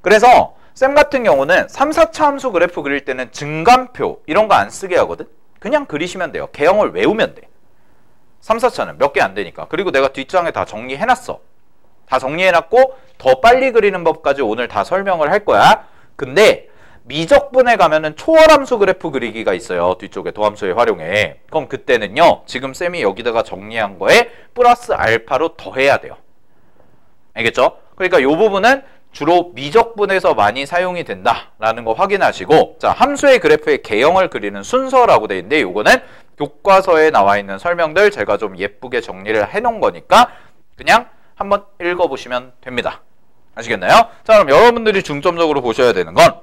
그래서 쌤 같은 경우는 3, 4차 함수 그래프 그릴 때는 증감표 이런 거 안 쓰게 하거든. 그냥 그리시면 돼요. 개형을 외우면 돼. 3, 4차는 몇 개 안 되니까. 그리고 내가 뒷장에 다 정리해놨어. 다 정리해놨고 더 빨리 그리는 법까지 오늘 다 설명을 할 거야. 근데 미적분에 가면은 초월함수 그래프 그리기가 있어요. 뒤쪽에 도함수에 활용해. 그럼 그때는요, 지금 쌤이 여기다가 정리한 거에 플러스 알파로 더해야 돼요. 알겠죠? 그러니까 이 부분은 주로 미적분에서 많이 사용이 된다라는 거 확인하시고, 자, 함수의 그래프의 개형을 그리는 순서라고 돼 있는데, 요거는 교과서에 나와 있는 설명들 제가 좀 예쁘게 정리를 해놓은 거니까 그냥 한번 읽어보시면 됩니다. 아시겠나요? 자, 그럼 여러분들이 중점적으로 보셔야 되는 건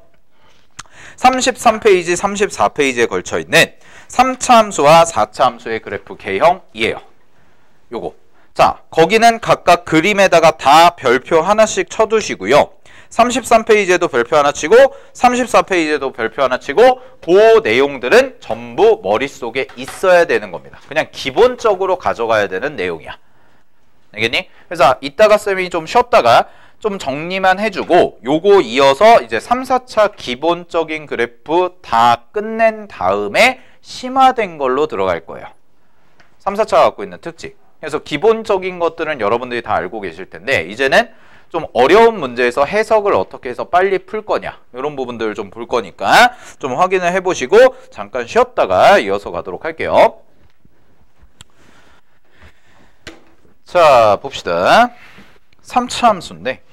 33페이지, 34페이지에 걸쳐 있는 3차 함수와 4차 함수의 그래프 개형이에요. 요거. 자, 거기는 각각 그림에다가 다 별표 하나씩 쳐두시고요. 33페이지에도 별표 하나 치고 34페이지에도 별표 하나 치고 그 내용들은 전부 머릿속에 있어야 되는 겁니다. 그냥 기본적으로 가져가야 되는 내용이야. 알겠니? 그래서 이따가 쌤이 좀 쉬었다가 좀 정리만 해주고 요거 이어서 이제 3, 4차 기본적인 그래프 다 끝낸 다음에 심화된 걸로 들어갈 거예요. 3, 4차가 갖고 있는 특징. 그래서 기본적인 것들은 여러분들이 다 알고 계실 텐데 이제는 좀 어려운 문제에서 해석을 어떻게 해서 빨리 풀 거냐 이런 부분들을 좀 볼 거니까 좀 확인을 해보시고 잠깐 쉬었다가 이어서 가도록 할게요. 자, 봅시다. 3차 함수인데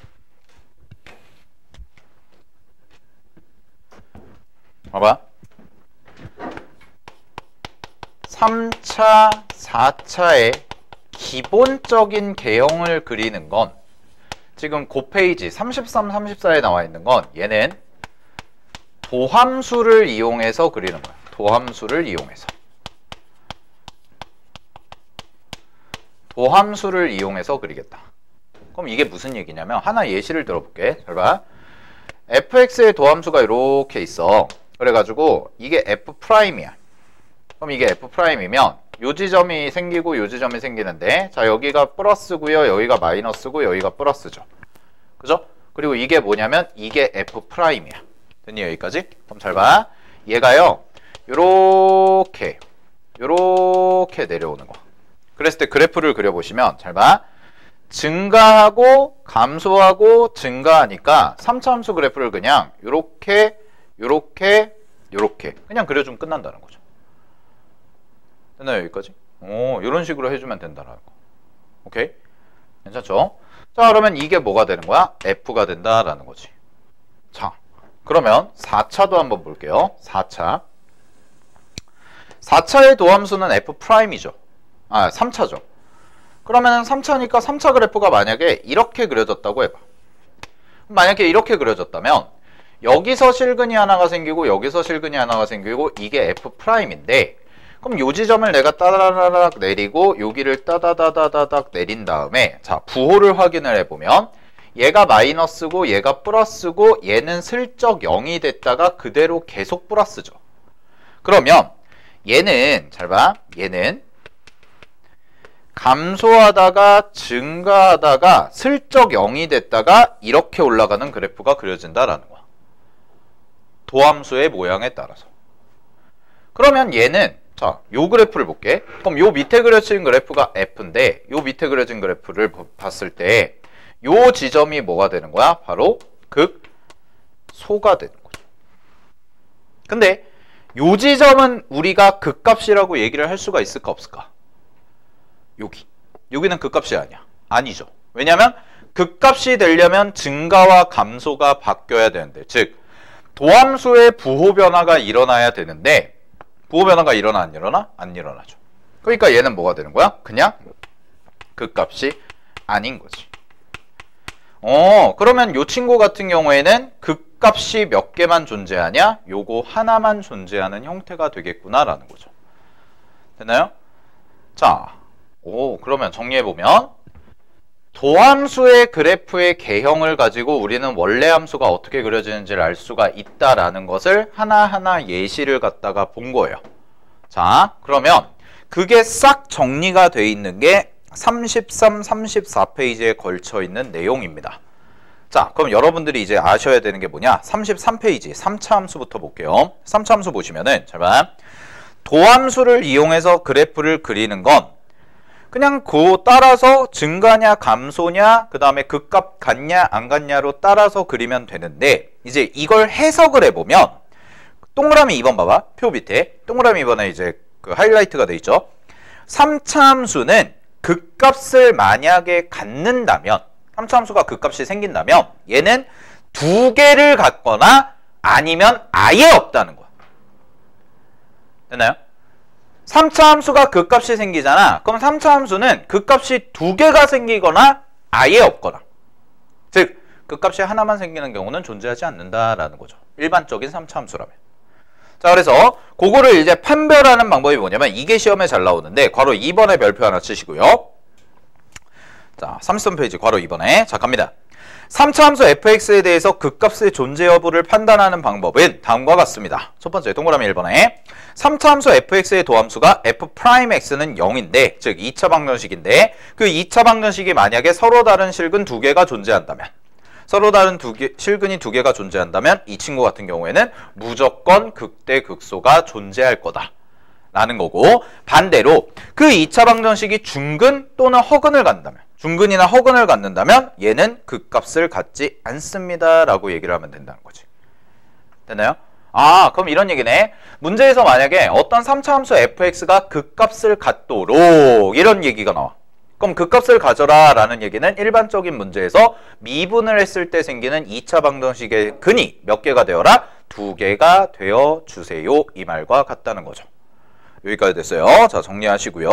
봐봐. 3차, 4차의 기본적인 개형을 그리는 건 지금 그 페이지 33, 34에 나와 있는 건 얘는 도함수를 이용해서 그리는 거야. 도함수를 이용해서. 도함수를 이용해서 그리겠다. 그럼 이게 무슨 얘기냐면 하나 예시를 들어볼게. 잘 봐. fx의 도함수가 이렇게 있어. 그래가지고 이게 f'이야. 그럼 이게 f'이면 요 지점이 생기고 요 지점이 생기는데 자 여기가 플러스고요. 여기가 마이너스고 여기가 플러스죠. 그죠? 그리고 이게 뭐냐면 이게 f'이야. 됐니 여기까지? 그럼 잘 봐. 얘가요. 요렇게 내려오는 거. 그랬을 때 그래프를 그려보시면 잘 봐. 증가하고 감소하고 증가하니까 3차 함수 그래프를 그냥 요렇게 그냥 그려주면 끝난다는 거죠. 됐나요 여기까지? 오, 이런 식으로 해주면 된다라는 거. 오케이? 괜찮죠? 자, 그러면 이게 뭐가 되는 거야? F가 된다라는 거지. 자, 그러면 4차도 한번 볼게요. 4차. 4차의 도함수는 F'이죠. 아, 3차죠. 그러면 3차니까 3차 그래프가 만약에 이렇게 그려졌다고 해봐. 만약에 이렇게 그려졌다면 여기서 실근이 하나가 생기고 여기서 실근이 하나가 생기고 이게 F'인데 그럼 요 지점을 내가 따다다닥 내리고 여기를 따다다다닥 내린 다음에 자 부호를 확인을 해보면 얘가 마이너스고 얘가 플러스고 얘는 슬쩍 0이 됐다가 그대로 계속 플러스죠. 그러면 얘는 잘 봐. 얘는 감소하다가 증가하다가 슬쩍 0이 됐다가 이렇게 올라가는 그래프가 그려진다라는 거야. 도함수의 모양에 따라서. 그러면 얘는 자, 요 그래프를 볼게. 그럼 요 밑에 그려진 그래프가 F인데 요 밑에 그려진 그래프를 봤을 때 요 지점이 뭐가 되는 거야? 바로 극소가 되는 거죠. 근데 요 지점은 우리가 극값이라고 얘기를 할 수가 있을까 없을까? 여기는 극값이 아니야. 아니죠. 왜냐면 극값이 되려면 증가와 감소가 바뀌어야 되는데 즉 도함수의 부호 변화가 일어나야 되는데 부호 변화가 일어나 안 일어나? 안 일어나죠. 그러니까 얘는 뭐가 되는 거야? 그냥 극값이 아닌 거지. 그러면 요 친구 같은 경우에는 극값이 몇 개만 존재하냐? 요거 하나만 존재하는 형태가 되겠구나라는 거죠. 됐나요? 자, 그러면 정리해보면 도함수의 그래프의 개형을 가지고 우리는 원래 함수가 어떻게 그려지는지를 알 수가 있다라는 것을 하나하나 예시를 갖다가 본 거예요. 자, 그러면 그게 싹 정리가 돼 있는 게 33, 34페이지에 걸쳐 있는 내용입니다. 자, 그럼 여러분들이 이제 아셔야 되는 게 뭐냐? 33페이지 3차 함수부터 볼게요. 3차 함수 보시면은 잘 봐. 도함수를 이용해서 그래프를 그리는 건 그냥 그 따라서 증가냐 감소냐 그 다음에 극값 같냐 안 같냐로 따라서 그리면 되는데 이제 이걸 해석을 해보면 동그라미 2번 봐봐. 표 밑에 동그라미 2번에 이제 그 하이라이트가 돼 있죠. 3차 함수는 극값을 만약에 갖는다면 3차 함수가 극값이 생긴다면 얘는 두 개를 갖거나 아니면 아예 없다는 거야. 됐나요? 3차 함수가 극값이 생기잖아. 그럼 3차 함수는 극값이 2개가 생기거나 아예 없거나, 즉 극값이 하나만 생기는 경우는 존재하지 않는다라는 거죠. 일반적인 3차 함수라면. 자, 그래서 그거를 이제 판별하는 방법이 뭐냐면 이게 시험에 잘 나오는데 괄호 2번에 별표 하나 치시고요. 자, 33페이지 괄호 2번에 자 갑니다. 3차 함수 fx에 대해서 극값의 존재 여부를 판단하는 방법은 다음과 같습니다. 첫 번째 동그라미 1번에 3차 함수 fx의 도함수가 f'x는 0인데 즉 2차 방정식인데 그 2차 방정식이 만약에 서로 다른 실근 2개가 존재한다면, 서로 다른 실근이 2개가 존재한다면 이 친구 같은 경우에는 무조건 극대 극소가 존재할 거다 라는 거고, 반대로 그 2차 방정식이 중근 또는 허근을 갖는다면, 중근이나 허근을 갖는다면 얘는 극값을 갖지 않습니다 라고 얘기를 하면 된다는 거지. 됐나요? 아, 그럼 이런 얘기네. 문제에서 만약에 어떤 3차 함수 fx가 극값을 갖도록 이런 얘기가 나와. 그럼 극값을 가져라 라는 얘기는 일반적인 문제에서 미분을 했을 때 생기는 2차 방정식의 근이 몇 개가 되어라? 2개가 되어 주세요 이 말과 같다는 거죠. 여기까지 됐어요. 자, 정리하시고요.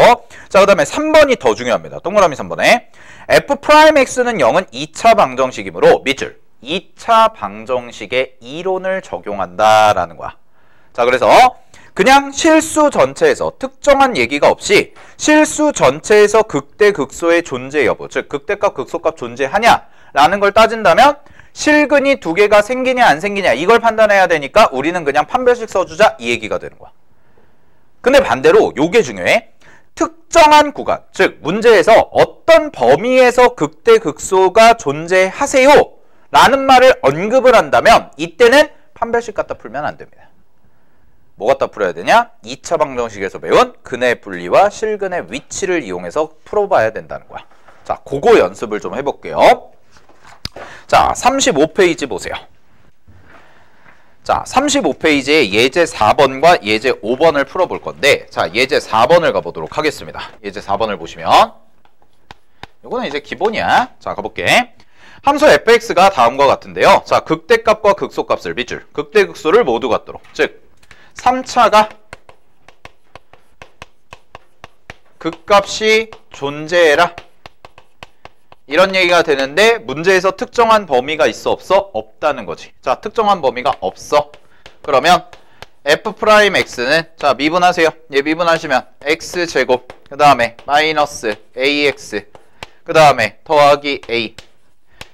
자, 그 다음에 3번이 더 중요합니다. 동그라미 3번에 f'x는 0은 2차 방정식이므로 밑줄 2차 방정식의 이론을 적용한다라는 거야. 자, 그래서 그냥 실수 전체에서 특정한 얘기가 없이 실수 전체에서 극대 극소의 존재 여부, 즉 극대값 극소값 존재하냐라는 걸 따진다면 실근이 2개가 생기냐 안 생기냐 이걸 판단해야 되니까 우리는 그냥 판별식 써주자 이 얘기가 되는 거야. 근데 반대로 요게 중요해. 특정한 구간, 즉 문제에서 어떤 범위에서 극대 극소가 존재하세요 라는 말을 언급을 한다면 이때는 판별식 갖다 풀면 안 됩니다. 뭐 갖다 풀어야 되냐? 2차 방정식에서 배운 근의 분리와 실근의 위치를 이용해서 풀어봐야 된다는 거야. 자, 그거 연습을 좀 해볼게요. 자, 35페이지 보세요. 자, 35페이지에 예제 4번과 예제 5번을 풀어볼 건데, 자, 예제 4번을 가보도록 하겠습니다. 예제 4번을 보시면 이거는 이제 기본이야. 자, 가볼게. 함수 fx가 다음과 같은데요. 자, 극대값과 극소값을 밑줄 극대극소를 모두 갖도록, 즉 3차가 극값이 존재해라 이런 얘기가 되는데 문제에서 특정한 범위가 있어 없어? 없다는 거지. 자, 특정한 범위가 없어. 그러면 f'x는 자 미분하세요. 얘 미분하시면 x제곱 그 다음에 마이너스 ax 그 다음에 더하기 a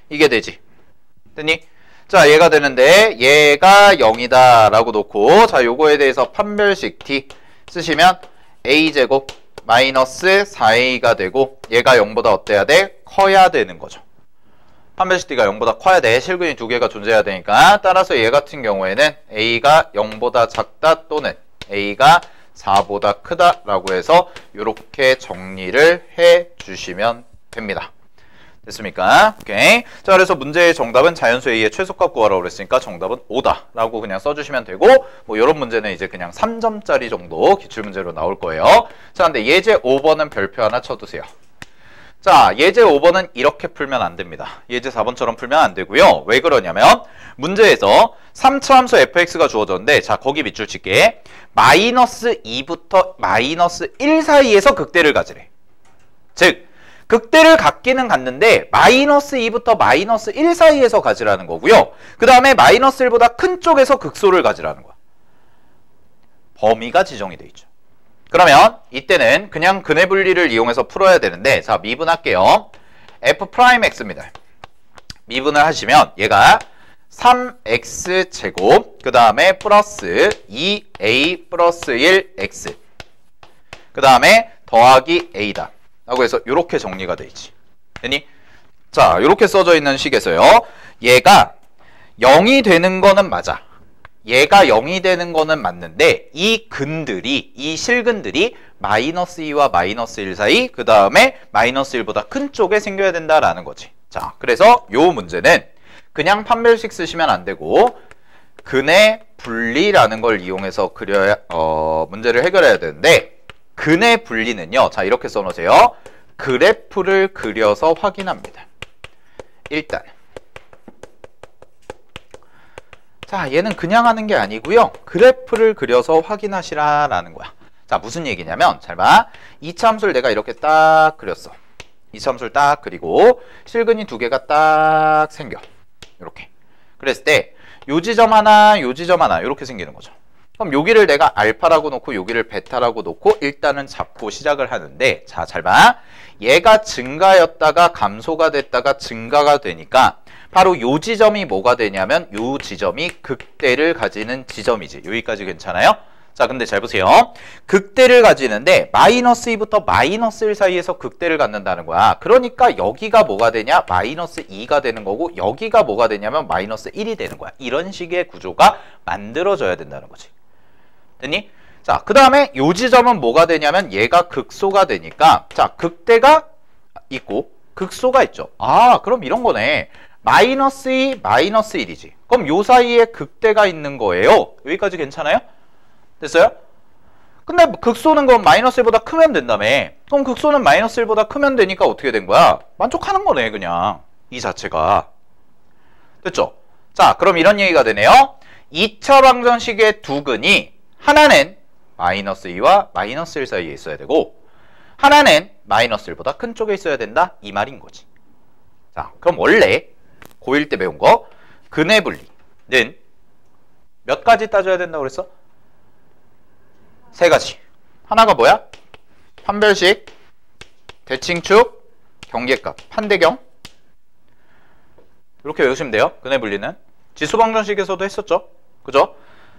이게 되지. 됐니? 자, 얘가 되는데 얘가 0이다 라고 놓고 자 요거에 대해서 판별식 t 쓰시면 a제곱 마이너스 4a가 되고 얘가 0보다 어때야 돼? 커야 되는 거죠. 판별식 t가 0보다 커야 돼. 실근이 2개가 존재해야 되니까. 따라서 얘 같은 경우에는 a가 0보다 작다 또는 a가 4보다 크다 라고 해서 이렇게 정리를 해 주시면 됩니다. 됐습니까? 오케이. 자, 그래서 문제의 정답은 자연수 A의 최소값 구하라고 그랬으니까 정답은 5다 라고 그냥 써주시면 되고, 뭐 이런 문제는 이제 그냥 3점짜리 정도 기출문제로 나올 거예요. 자, 근데 예제 5번은 별표 하나 쳐두세요. 자, 예제 5번은 이렇게 풀면 안 됩니다. 예제 4번처럼 풀면 안 되고요. 왜 그러냐면 문제에서 3차 함수 fx가 주어졌는데, 자, 거기 밑줄 칠게. 마이너스 2부터 마이너스 1 사이에서 극대를 가지래. 즉 극대를 갖기는 갖는데 마이너스 2부터 마이너스 1 사이에서 가지라는 거고요. 그 다음에 마이너스 1보다 큰 쪽에서 극소를 가지라는 거야. 범위가 지정이 돼 있죠. 그러면 이때는 그냥 근의 분리를 이용해서 풀어야 되는데, 자, 미분할게요. f'x입니다. 미분을 하시면 얘가 3x제곱 그 다음에 플러스 2a 플러스 1x 그 다음에 더하기 a다 라고 해서 이렇게 정리가 돼 있지. 됐니? 자, 이렇게 써져 있는 식에서요. 얘가 0이 되는 거는 맞아. 얘가 0이 되는 거는 맞는데 이 근들이, 이 실근들이 마이너스 2와 마이너스 1 사이 그 다음에 마이너스 1보다 큰 쪽에 생겨야 된다라는 거지. 자, 그래서 요 문제는 그냥 판별식 쓰시면 안 되고 근의 분리라는 걸 이용해서 그려야 문제를 해결해야 되는데, 근의 분리는요. 자, 이렇게 써놓으세요. 그래프를 그려서 확인합니다. 일단 자, 얘는 그냥 하는 게 아니고요. 그래프를 그려서 확인하시라라는 거야. 자, 자, 무슨 얘기냐면 잘 봐. 이차 함수를 내가 이렇게 딱 그렸어. 이차 함수를 딱 그리고 실근이 두 개가 딱 생겨. 이렇게. 그랬을 때 요 지점 하나, 요 지점 하나 이렇게 생기는 거죠. 그럼 여기를 내가 알파라고 놓고 여기를 베타라고 놓고 일단은 잡고 시작을 하는데, 자, 잘 봐. 얘가 증가였다가 감소가 됐다가 증가가 되니까 바로 요 지점이 뭐가 되냐면 요 지점이 극대를 가지는 지점이지. 여기까지 괜찮아요? 자, 근데 잘 보세요. 극대를 가지는데 마이너스 2부터 마이너스 1 사이에서 극대를 갖는다는 거야. 그러니까 여기가 뭐가 되냐? 마이너스 2가 되는 거고 여기가 뭐가 되냐면 마이너스 1이 되는 거야. 이런 식의 구조가 만들어져야 된다는 거지. 됐니? 자, 그 다음에 요 지점은 뭐가 되냐면 얘가 극소가 되니까, 자, 극대가 있고 극소가 있죠. 아, 그럼 이런 거네. 마이너스 2, 마이너스 1이지. 그럼 요 사이에 극대가 있는 거예요. 여기까지 괜찮아요? 됐어요? 근데 극소는 그럼 마이너스 1보다 크면 된다며. 그럼 극소는 마이너스 1보다 크면 되니까 어떻게 된 거야? 만족하는 거네, 그냥. 이 자체가. 됐죠? 자, 그럼 이런 얘기가 되네요. 2차 방정식의 두 근이 하나는 마이너스 2와 마이너스 1 사이에 있어야 되고 하나는 마이너스 1보다 큰 쪽에 있어야 된다. 이 말인 거지. 자, 그럼 원래 고1 때 배운 거 근의 분리는 몇 가지 따져야 된다고 그랬어? 세 가지. 하나가 뭐야? 판별식, 대칭축, 경계값, 판대경. 이렇게 외우시면 돼요. 근의 분리는. 지수방정식에서도 했었죠. 그죠?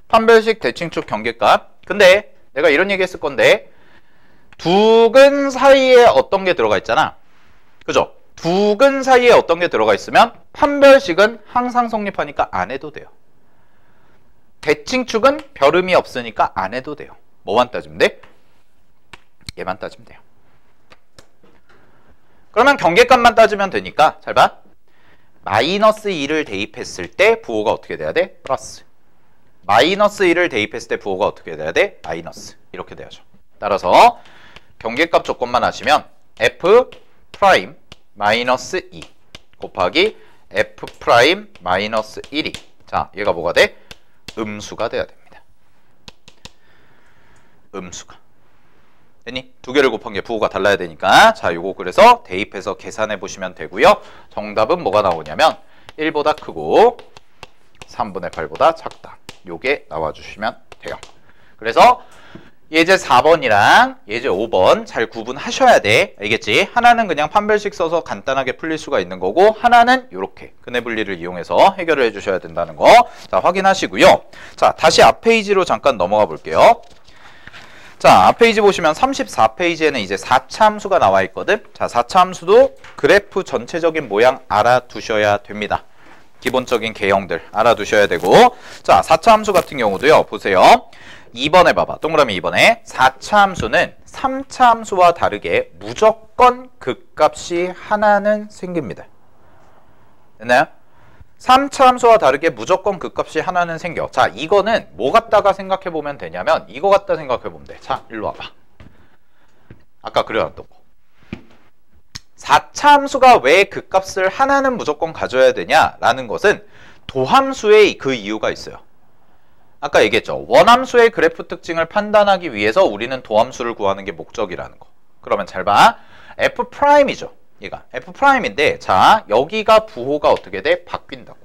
판별식, 대칭축, 경계값. 근데 내가 이런 얘기 했을 건데 두 근 사이에 어떤 게 들어가 있잖아. 그죠? 두 근 사이에 어떤 게 들어가 있으면 판별식은 항상 성립하니까 안 해도 돼요. 대칭축은 별 의미 없으니까 안 해도 돼요. 뭐만 따지면 돼? 얘만 따지면 돼요. 그러면 경계값만 따지면 되니까 잘 봐. 마이너스 2를 대입했을 때 부호가 어떻게 돼야 돼? 플러스. 마이너스 1을 대입했을 때 부호가 어떻게 돼야 돼? 마이너스. 이렇게 돼야죠. 따라서 경계값 조건만 하시면 f 프라임 마이너스 2 곱하기 f 프라임 마이너스 1이, 자, 얘가 뭐가 돼? 음수가 돼야 됩니다. 음수가. 됐니? 두 개를 곱한 게 부호가 달라야 되니까, 자, 요거 그래서 대입해서 계산해 보시면 되고요. 정답은 뭐가 나오냐면 1보다 크고 3분의 8보다 작다. 요게 나와주시면 돼요. 그래서 예제 4번이랑 예제 5번 잘 구분하셔야 돼. 알겠지? 하나는 그냥 판별식 써서 간단하게 풀릴 수가 있는 거고 하나는 이렇게 근의 분리를 이용해서 해결을 해주셔야 된다는 거, 자, 확인하시고요. 자, 다시 앞 페이지로 잠깐 넘어가 볼게요. 자, 앞 페이지 보시면 34페이지에는 이제 4차 함수가 나와 있거든. 자, 4차 함수도 그래프 전체적인 모양 알아두셔야 됩니다. 기본적인 개형들 알아두셔야 되고, 자, 4차 함수 같은 경우도요. 보세요. 2번에 봐봐. 동그라미 2번에 4차 함수는 3차 함수와 다르게 무조건 극값이 하나는 생깁니다. 됐나요? 3차 함수와 다르게 무조건 극값이 하나는 생겨. 자, 이거는 뭐 갖다가 생각해 보면 되냐면 이거 갖다 생각해 보면 돼. 자, 일로 와봐. 아까 그려놨던 거. 4차 함수가 왜 극값을 하나는 무조건 가져야 되냐라는 것은 도함수의 그 이유가 있어요. 아까 얘기했죠. 원함수의 그래프 특징을 판단하기 위해서 우리는 도함수를 구하는 게 목적이라는 거. 그러면 잘 봐. F'이죠. 얘가 F'인데, 자, 여기가 부호가 어떻게 돼? 바뀐다고.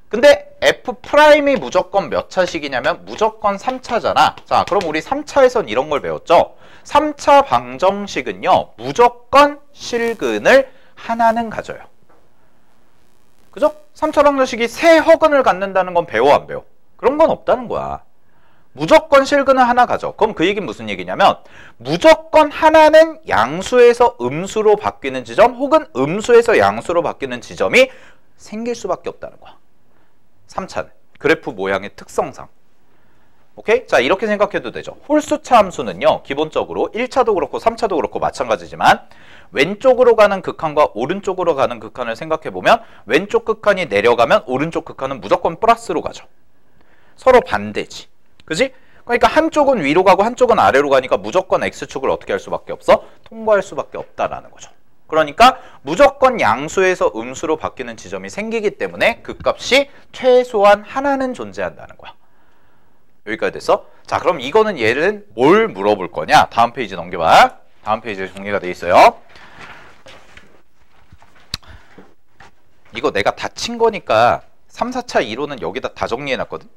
근데 F'이 무조건 몇 차식이냐면 무조건 3차잖아. 자, 그럼 우리 3차에선 이런 걸 배웠죠. 3차 방정식은요, 무조건 실근을 하나는 가져요. 그죠? 3차 방정식이 세 허근을 갖는다는 건 배워, 안 배워? 그런 건 없다는 거야. 무조건 실근을 하나 가져. 그럼 그 얘기는 무슨 얘기냐면 무조건 하나는 양수에서 음수로 바뀌는 지점 혹은 음수에서 양수로 바뀌는 지점이 생길 수밖에 없다는 거야. 3차는 그래프 모양의 특성상. 오케이? 자, 이렇게 생각해도 되죠. 홀수차 함수는요, 기본적으로 1차도 그렇고 3차도 그렇고 마찬가지지만 왼쪽으로 가는 극한과 오른쪽으로 가는 극한을 생각해보면 왼쪽 극한이 내려가면 오른쪽 극한은 무조건 플러스로 가죠. 서로 반대지. 그지? 그러니까 한쪽은 위로 가고 한쪽은 아래로 가니까 무조건 X축을 어떻게 할 수밖에 없어? 통과할 수밖에 없다라는 거죠. 그러니까 무조건 양수에서 음수로 바뀌는 지점이 생기기 때문에 그 값이 최소한 하나는 존재한다는 거야. 여기까지 됐어? 자, 그럼 이거는 얘는 뭘 물어볼 거냐? 다음 페이지 넘겨봐. 다음 페이지에 정리가 돼 있어요. 이거 내가 다 친 거니까 3, 4차 이론은 여기다 다 정리해놨거든?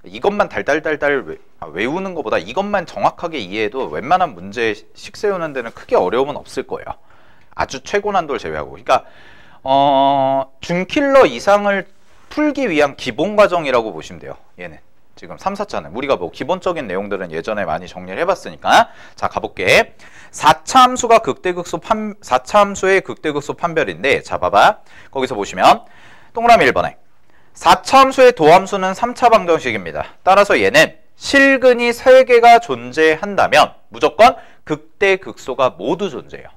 이것만 달달달달 외우는 것보다 이것만 정확하게 이해해도 웬만한 문제 식 세우는 데는 크게 어려움은 없을 거예요. 아주 최고 난도를 제외하고. 그러니까 준킬러 이상을 풀기 위한 기본 과정이라고 보시면 돼요. 얘는 지금 3, 4차는 우리가 뭐 기본적인 내용들은 예전에 많이 정리를 해봤으니까. 자, 가볼게. 4차 함수가 극대극소 4차 함수의 극대극소 판별인데, 자 봐봐. 거기서 보시면 동그라미 1번에 4차 함수의 도함수는 3차 방정식입니다. 따라서 얘는 실근이 3개가 존재한다면 무조건 극대극소가 모두 존재해요.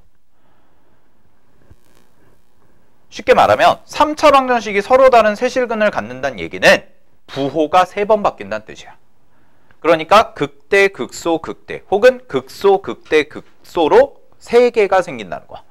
쉽게 말하면 3차 방정식이 서로 다른 세 실근을 갖는다는 얘기는 부호가 3번 바뀐다는 뜻이야. 그러니까 극대, 극소, 극대 혹은 극소, 극대, 극소로 3개가 생긴다는 거야.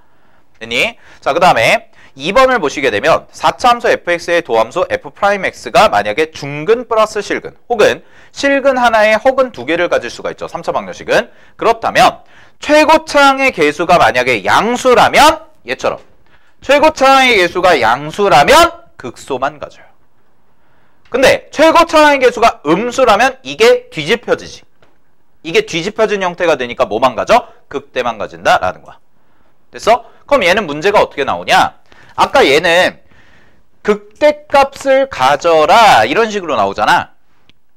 됐니? 자, 그 다음에 2번을 보시게 되면 4차 함수 fx의 도함수 f'x가 만약에 중근 플러스 실근 혹은 실근 하나에 허근 2개를 가질 수가 있죠. 3차 방정식은. 그렇다면 최고차항의 개수가 만약에 양수라면 얘처럼 최고차항의 개수가 양수라면 극소만 가져요. 근데 최고차항의 개수가 음수라면 이게 뒤집혀지지. 이게 뒤집혀진 형태가 되니까 뭐만 가져? 극대만 가진다라는 거야. 됐어? 그럼 얘는 문제가 어떻게 나오냐? 아까 얘는 극대값을 가져라 이런 식으로 나오잖아.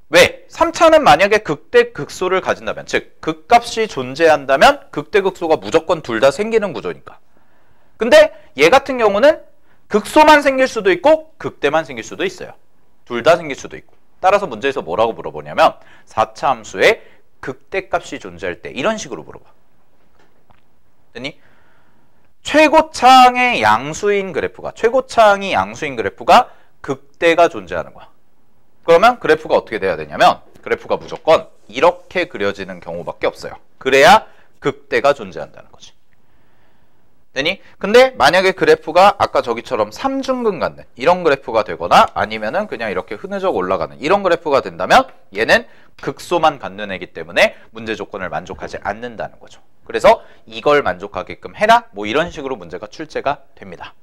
왜? 3차는 만약에 극대 극소를 가진다면, 즉 극값이 존재한다면 극대 극소가 무조건 둘 다 생기는 구조니까. 근데 얘 같은 경우는 극소만 생길 수도 있고 극대만 생길 수도 있어요. 둘 다 생길 수도 있고. 따라서 문제에서 뭐라고 물어보냐면 4차 함수에 극대값이 존재할 때 이런 식으로 물어봐. 됐니? 최고차항의 양수인 그래프가, 최고차항이 양수인 그래프가 극대가 존재하는 거야. 그러면 그래프가 어떻게 돼야 되냐면 그래프가 무조건 이렇게 그려지는 경우밖에 없어요. 그래야 극대가 존재한다는 거지. 되니? 근데 만약에 그래프가 아까 저기처럼 3중근 갖는 이런 그래프가 되거나 아니면은 그냥 이렇게 흐느적 올라가는 이런 그래프가 된다면 얘는 극소만 갖는 애기 때문에 문제 조건을 만족하지 않는다는 거죠. 그래서 이걸 만족하게끔 해라 뭐 이런 식으로 문제가 출제가 됩니다.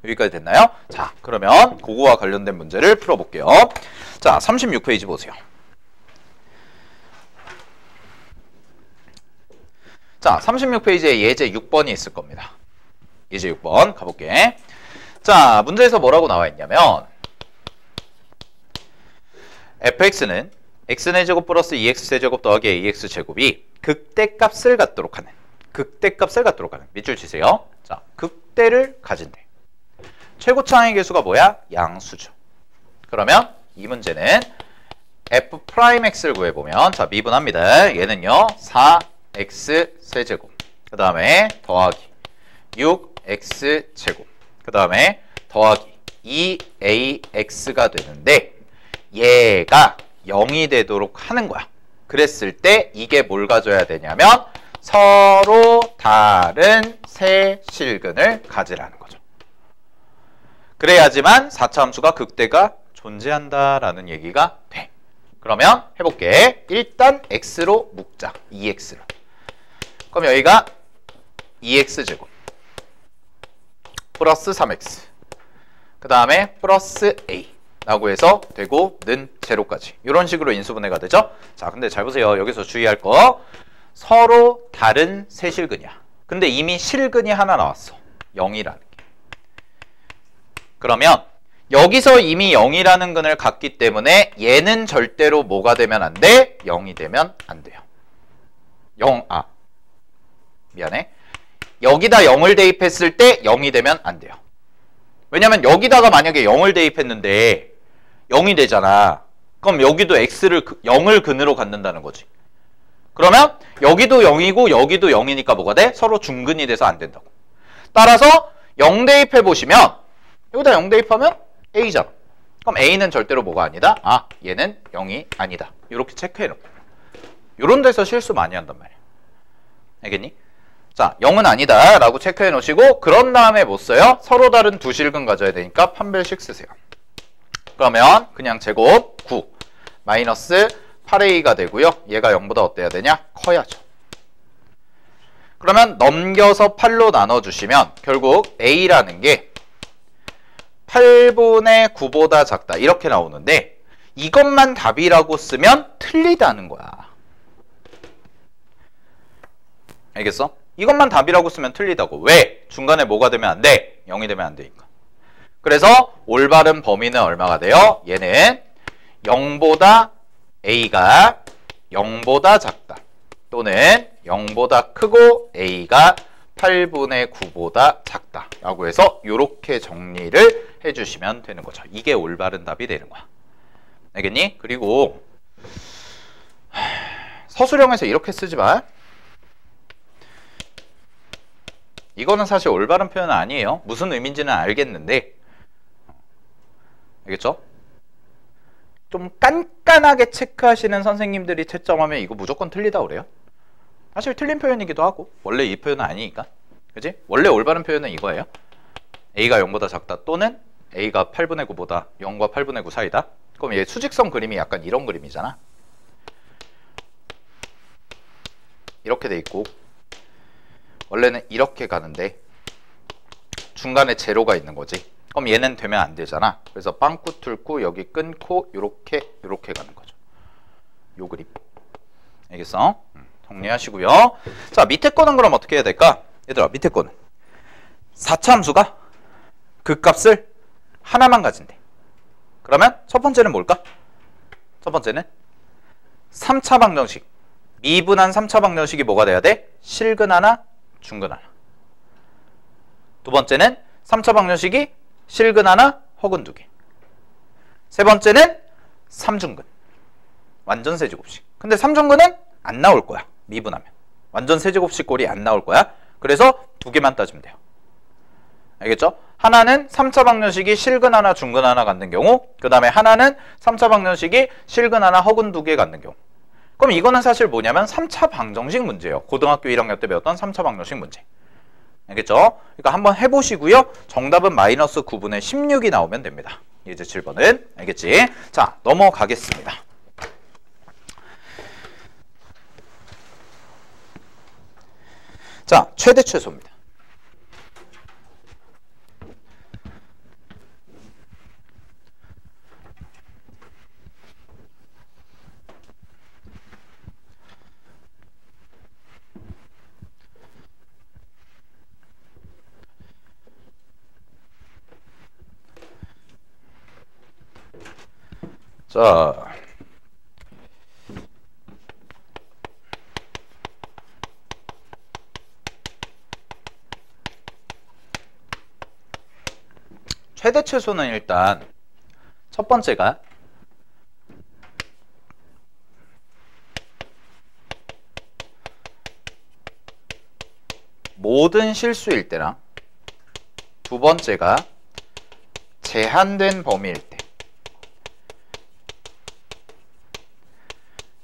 여기까지 됐나요? 자, 그러면 그거와 관련된 문제를 풀어볼게요. 자, 36페이지 보세요. 자, 36페이지에 예제 6번이 있을 겁니다. 예제 6번 가볼게. 자, 문제에서 뭐라고 나와 있냐면 fx는 x의 제곱 플러스 2x제곱 더하기 ax제곱이 극대값을 갖도록 하는 밑줄 치세요. 자, 극대를 가진대. 최고차항의 개수가 뭐야? 양수죠. 그러면 이 문제는 f'x를 구해보면 자, 미분합니다. 얘는요 4x 세제곱 그 다음에 더하기 6x제곱 그 다음에 더하기 2ax가 되는데 얘가 0이 되도록 하는 거야. 그랬을 때 이게 뭘 가져야 되냐면 서로 다른 세 실근을 가지라는 거죠. 그래야지만 4차 함수가 극대가 존재한다라는 얘기가 돼. 그러면 해볼게. 일단 x로 묶자. 2x로. 그럼 여기가 2x제곱 플러스 3x 그 다음에 플러스 a 라고 해서 되고 는 제로까지 이런 식으로 인수분해가 되죠. 자, 근데 잘 보세요. 여기서 주의할 거 서로 다른 세 실근이야. 근데 이미 실근이 하나 나왔어. 0이라는 게. 그러면 여기서 이미 0이라는 근을 갖기 때문에 얘는 절대로 뭐가 되면 안 돼? 0이 되면 안 돼요. 미안해. 여기다 0을 대입했을 때 0이 되면 안 돼요. 왜냐면 여기다가 만약에 0을 대입했는데 0이 되잖아. 그럼 여기도 x를 0을 근으로 갖는다는 거지. 그러면 여기도 0이고 여기도 0이니까 뭐가 돼? 서로 중근이 돼서 안 된다고. 따라서 0 대입해 보시면 여기다 0 대입하면 a잖아. 그럼 a는 절대로 뭐가 아니다? 아, 얘는 0이 아니다. 이렇게 체크해 놓고. 이런 데서 실수 많이 한단 말이야. 알겠니? 자, 0은 아니다 라고 체크해 놓으시고 그런 다음에 뭐 써요? 서로 다른 두 실근 가져야 되니까 판별식 쓰세요. 그러면 그냥 제곱 9 마이너스 8a가 되고요. 얘가 0보다 어때야 되냐? 커야죠. 그러면 넘겨서 8로 나눠주시면 결국 a라는 게 8분의 9보다 작다 이렇게 나오는데 이것만 답이라고 쓰면 틀리다는 거야. 알겠어? 이것만 답이라고 쓰면 틀리다고. 왜? 중간에 뭐가 되면 안 돼? 0이 되면 안 되니까. 그래서 올바른 범위는 얼마가 돼요? 얘는 0보다 a가 0보다 작다. 또는 0보다 크고 a가 8분의 9보다 작다. 라고 해서 이렇게 정리를 해주시면 되는 거죠. 이게 올바른 답이 되는 거야. 알겠니? 그리고 서술형에서 이렇게 쓰지 마. 이거는 사실 올바른 표현은 아니에요. 무슨 의미인지는 알겠는데 알겠죠? 좀 깐깐하게 체크하시는 선생님들이 채점하면 이거 무조건 틀리다 그래요. 사실 틀린 표현이기도 하고 원래 이 표현은 아니니까. 그치? 원래 올바른 표현은 이거예요. a가 0보다 작다 또는 a가 8분의 9보다 0과 8분의 9 사이다. 그럼 얘 수직선 그림이 약간 이런 그림이잖아. 이렇게 돼 있고 원래는 이렇게 가는데 중간에 제로가 있는 거지. 그럼 얘는 되면 안 되잖아. 그래서 빵꾸 뚫고 여기 끊고 요렇게 가는 거죠. 요 그림. 알겠어? 정리하시고요. 자, 밑에 거는 그럼 어떻게 해야 될까? 얘들아, 밑에 거는 4차 함수가 극값을 하나만 가진대. 그러면 첫 번째는 뭘까? 첫 번째는 3차 방정식. 미분한 3차 방정식이 뭐가 돼야 돼? 실근 하나, 중근 하나. 두 번째는 3차 방정식이 실근 하나, 허근 두 개. 세 번째는 3중근. 완전 세제곱식. 근데 3중근은 안 나올 거야. 미분하면. 완전 세제곱식 꼴이 안 나올 거야. 그래서 두 개만 따지면 돼요. 알겠죠? 하나는 3차 방정식이 실근 하나, 중근 하나 갖는 경우, 그 다음에 하나는 3차 방정식이 실근 하나, 허근 두 개 갖는 경우. 그럼 이거는 사실 뭐냐면 3차 방정식 문제예요. 고등학교 1학년 때 배웠던 3차 방정식 문제. 알겠죠? 그러니까 한번 해보시고요. 정답은 마이너스 9분의 16이 나오면 됩니다. 예제 7번은. 알겠지? 자, 넘어가겠습니다. 자, 최대 최소입니다. 자, 최대 최소는 일단 첫 번째가 모든 실수일 때랑 두 번째가 제한된 범위일 때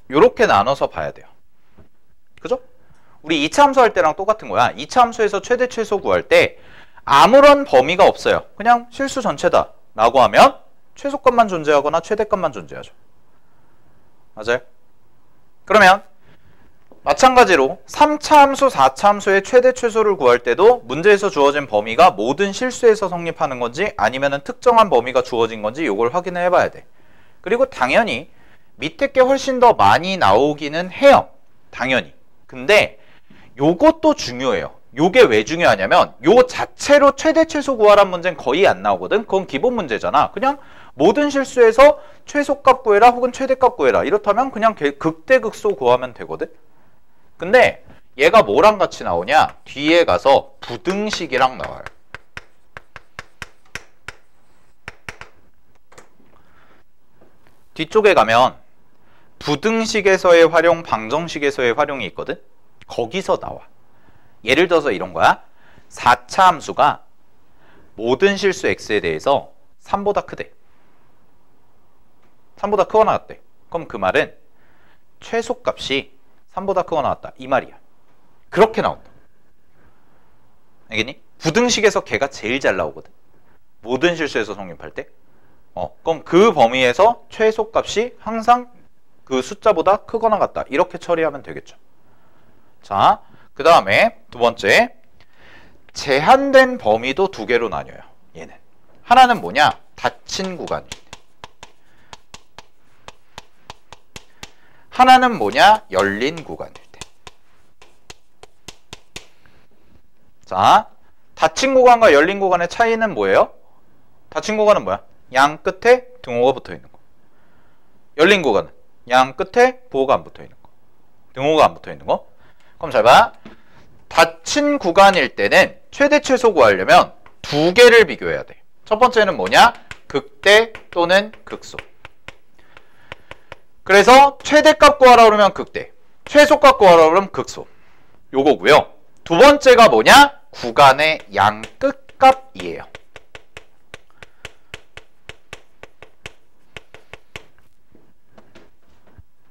요렇게 나눠서 봐야 돼요. 그죠? 우리 2차 함수 할 때랑 똑같은 거야. 2차 함수에서 최대 최소 구할 때 아무런 범위가 없어요. 그냥 실수 전체다 라고 하면 최소값만 존재하거나 최대값만 존재하죠. 맞아요? 그러면 마찬가지로 3차 함수, 4차 함수의 최대 최소를 구할 때도 문제에서 주어진 범위가 모든 실수에서 성립하는 건지 아니면 특정한 범위가 주어진 건지 이걸 확인을 해봐야 돼. 그리고 당연히 밑에 게 훨씬 더 많이 나오기는 해요. 당연히. 근데 요것도 중요해요. 요게 왜 중요하냐면 요 자체로 최대 최소 구하란 문제는 거의 안 나오거든. 그건 기본 문제잖아. 그냥 모든 실수에서 최소값 구해라 혹은 최대값 구해라. 이렇다면 그냥 극대극소 구하면 되거든. 근데 얘가 뭐랑 같이 나오냐? 뒤에 가서 부등식이랑 나와요. 뒤쪽에 가면 부등식에서의 활용, 방정식에서의 활용이 있거든. 거기서 나와. 예를 들어서 이런 거야. 4차 함수가 모든 실수 x에 대해서 3보다 크대. 3보다 크거나 같대. 그럼 그 말은 최소값이 3보다 크거나 같다. 이 말이야. 그렇게 나온다. 알겠니? 부등식에서 걔가 제일 잘 나오거든. 모든 실수에서 성립할 때. 그럼 그 범위에서 최소값이 항상 그 숫자보다 크거나 같다. 이렇게 처리하면 되겠죠. 자, 그 다음에 두 번째, 제한된 범위도 두 개로 나뉘어요. 얘는 하나는 뭐냐? 닫힌 구간일 때. 하나는 뭐냐? 열린 구간일 때. 자, 닫힌 구간과 열린 구간의 차이는 뭐예요? 닫힌 구간은 뭐야? 양 끝에 등호가 붙어 있는 거. 열린 구간은 양 끝에 보호가 안 붙어 있는 거. 등호가 안 붙어 있는 거. 그럼 잘 봐. 닫힌 구간일 때는 최대 최소 구하려면 두 개를 비교해야 돼. 첫 번째는 뭐냐? 극대 또는 극소. 그래서 최대값 구하라 그러면 극대, 최소값 구하라 그러면 극소. 요거고요. 두 번째가 뭐냐? 구간의 양 끝값이에요.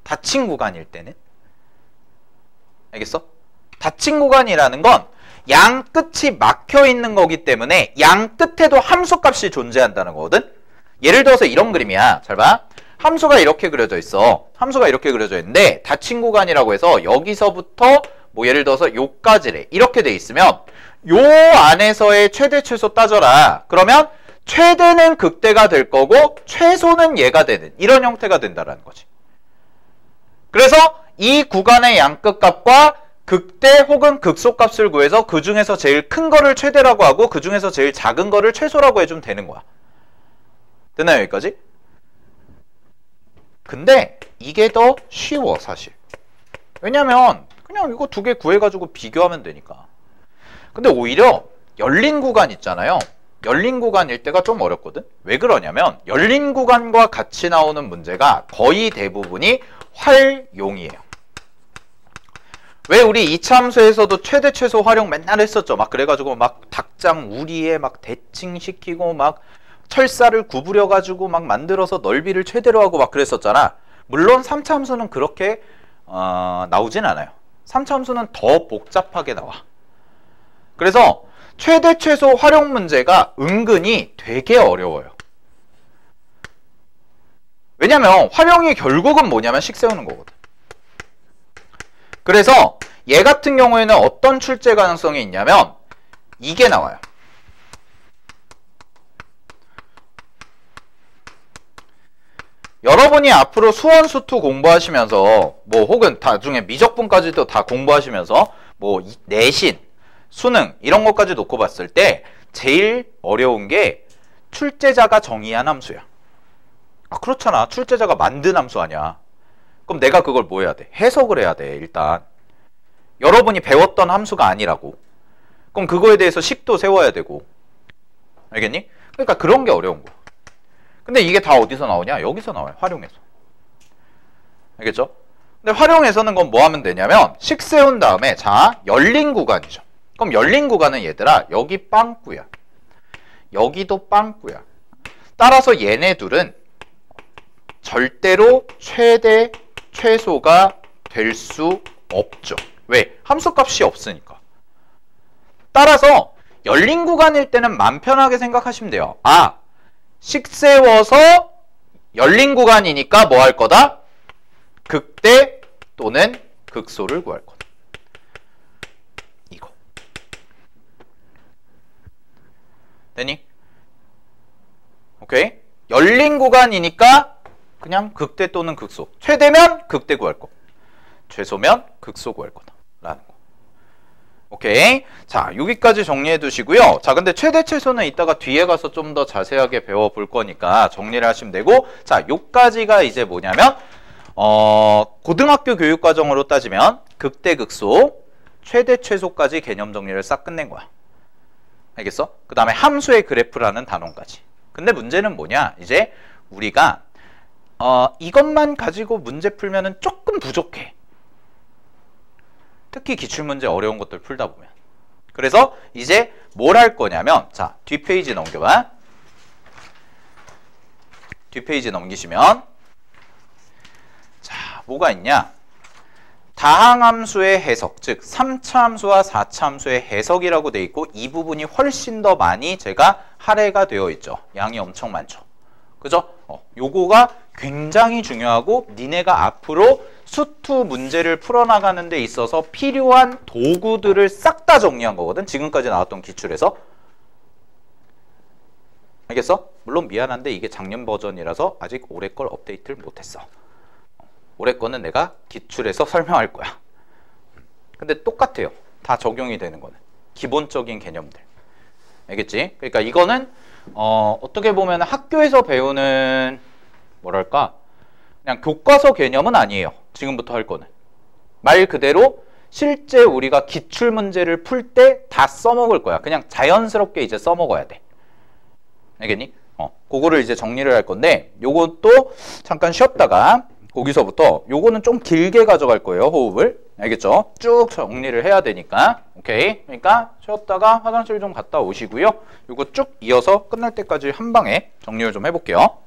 닫힌 구간일 때는, 알겠어? 닫힌 구간이라는 건 양 끝이 막혀 있는 거기 때문에 양 끝에도 함수값이 존재한다는 거거든. 예를 들어서 이런 그림이야. 잘 봐. 함수가 이렇게 그려져 있어. 함수가 이렇게 그려져 있는데 닫힌 구간이라고 해서 여기서부터 뭐 예를 들어서 요까지래. 이렇게 돼 있으면 요 안에서의 최대 최소 따져라. 그러면 최대는 극대가 될 거고 최소는 얘가 되는 이런 형태가 된다라는 거지. 그래서 이 구간의 양끝값과 극대 혹은 극소값을 구해서 그 중에서 제일 큰 거를 최대라고 하고 그 중에서 제일 작은 거를 최소라고 해주면 되는 거야. 됐나요, 여기까지? 근데 이게 더 쉬워, 사실. 왜냐면 그냥 이거 두 개 구해가지고 비교하면 되니까. 근데 오히려 열린 구간 있잖아요. 열린 구간일 때가 좀 어렵거든. 왜 그러냐면 열린 구간과 같이 나오는 문제가 거의 대부분이 활용이에요. 왜 우리 2차 함수에서도 최대 최소 활용 맨날 했었죠. 막 그래가지고 막 닭장 우리에 막 대칭시키고 막 철사를 구부려가지고 막 만들어서 넓이를 최대로 하고 막 그랬었잖아. 물론 3차 함수는 그렇게 나오진 않아요. 3차 함수는 더 복잡하게 나와. 그래서 최대 최소 활용 문제가 은근히 되게 어려워요. 왜냐면 활용이 결국은 뭐냐면 식 세우는 거거든. 그래서 얘 같은 경우에는 어떤 출제 가능성이 있냐면 이게 나와요. 여러분이 앞으로 수원 수투 공부하시면서 뭐 혹은 나중에 미적분까지도 다 공부하시면서 뭐 내신, 수능 이런 것까지 놓고 봤을 때 제일 어려운 게 출제자가 정의한 함수야. 아, 그렇잖아. 출제자가 만든 함수 아니야. 그럼 내가 그걸 뭐 해야 돼? 해석을 해야 돼, 일단. 여러분이 배웠던 함수가 아니라고. 그럼 그거에 대해서 식도 세워야 되고. 알겠니? 그러니까 그런 게 어려운 거야. 근데 이게 다 어디서 나오냐? 여기서 나와요. 활용해서. 알겠죠? 근데 활용해서는 그건 뭐 하면 되냐면 식 세운 다음에 자, 열린 구간이죠. 그럼 열린 구간은 얘들아 여기 빵꾸야. 여기도 빵꾸야. 따라서 얘네 둘은 절대로 최대 최소가 될 수 없죠. 왜? 함수값이 없으니까. 따라서 열린 구간일 때는 맘 편하게 생각하시면 돼요. 아, 식 세워서 열린 구간이니까 뭐 할 거다? 극대 또는 극소를 구할 거다. 이거. 되니? 오케이? 열린 구간이니까 그냥 극대 또는 극소. 최대면 극대 구할 거. 최소면 극소 구할 거다. 라는 거. 오케이. 자, 여기까지 정리해 두시고요. 자, 근데 최대 최소는 이따가 뒤에 가서 좀 더 자세하게 배워볼 거니까 정리를 하시면 되고, 자, 요까지가 이제 뭐냐면 고등학교 교육과정으로 따지면 극대 극소, 최대 최소까지 개념 정리를 싹 끝낸 거야. 알겠어? 그 다음에 함수의 그래프라는 단원까지. 근데 문제는 뭐냐? 이제 우리가 이것만 가지고 문제 풀면은 조금 부족해. 특히 기출문제 어려운 것들 풀다 보면. 그래서 이제 뭘 할 거냐면, 자, 뒷페이지 넘겨봐. 뒷페이지 넘기시면, 자, 뭐가 있냐? 다항함수의 해석, 즉 3차 함수와 4차 함수의 해석이라고 돼 있고, 이 부분이 훨씬 더 많이 제가 할애가 되어 있죠. 양이 엄청 많죠. 그죠? 요거가 굉장히 중요하고 니네가 앞으로 수투 문제를 풀어나가는 데 있어서 필요한 도구들을 싹 다 정리한 거거든. 지금까지 나왔던 기출에서. 알겠어? 물론 미안한데 이게 작년 버전이라서 아직 올해 걸 업데이트를 못했어. 올해 거는 내가 기출에서 설명할 거야. 근데 똑같아요. 다 적용이 되는 거는. 기본적인 개념들. 알겠지? 그러니까 이거는 어떻게 보면 학교에서 배우는 뭐랄까 그냥 교과서 개념은 아니에요. 지금부터 할 거는. 말 그대로 실제 우리가 기출 문제를 풀 때 다 써먹을 거야. 그냥 자연스럽게 이제 써먹어야 돼. 알겠니? 그거를 이제 정리를 할 건데 요것도 잠깐 쉬었다가 거기서부터 요거는 좀 길게 가져갈 거예요. 호흡을. 알겠죠? 쭉 정리를 해야 되니까. 오케이. 그러니까 쉬었다가 화장실 좀 갔다 오시고요. 요거 쭉 이어서 끝날 때까지 한 방에 정리를 좀 해볼게요.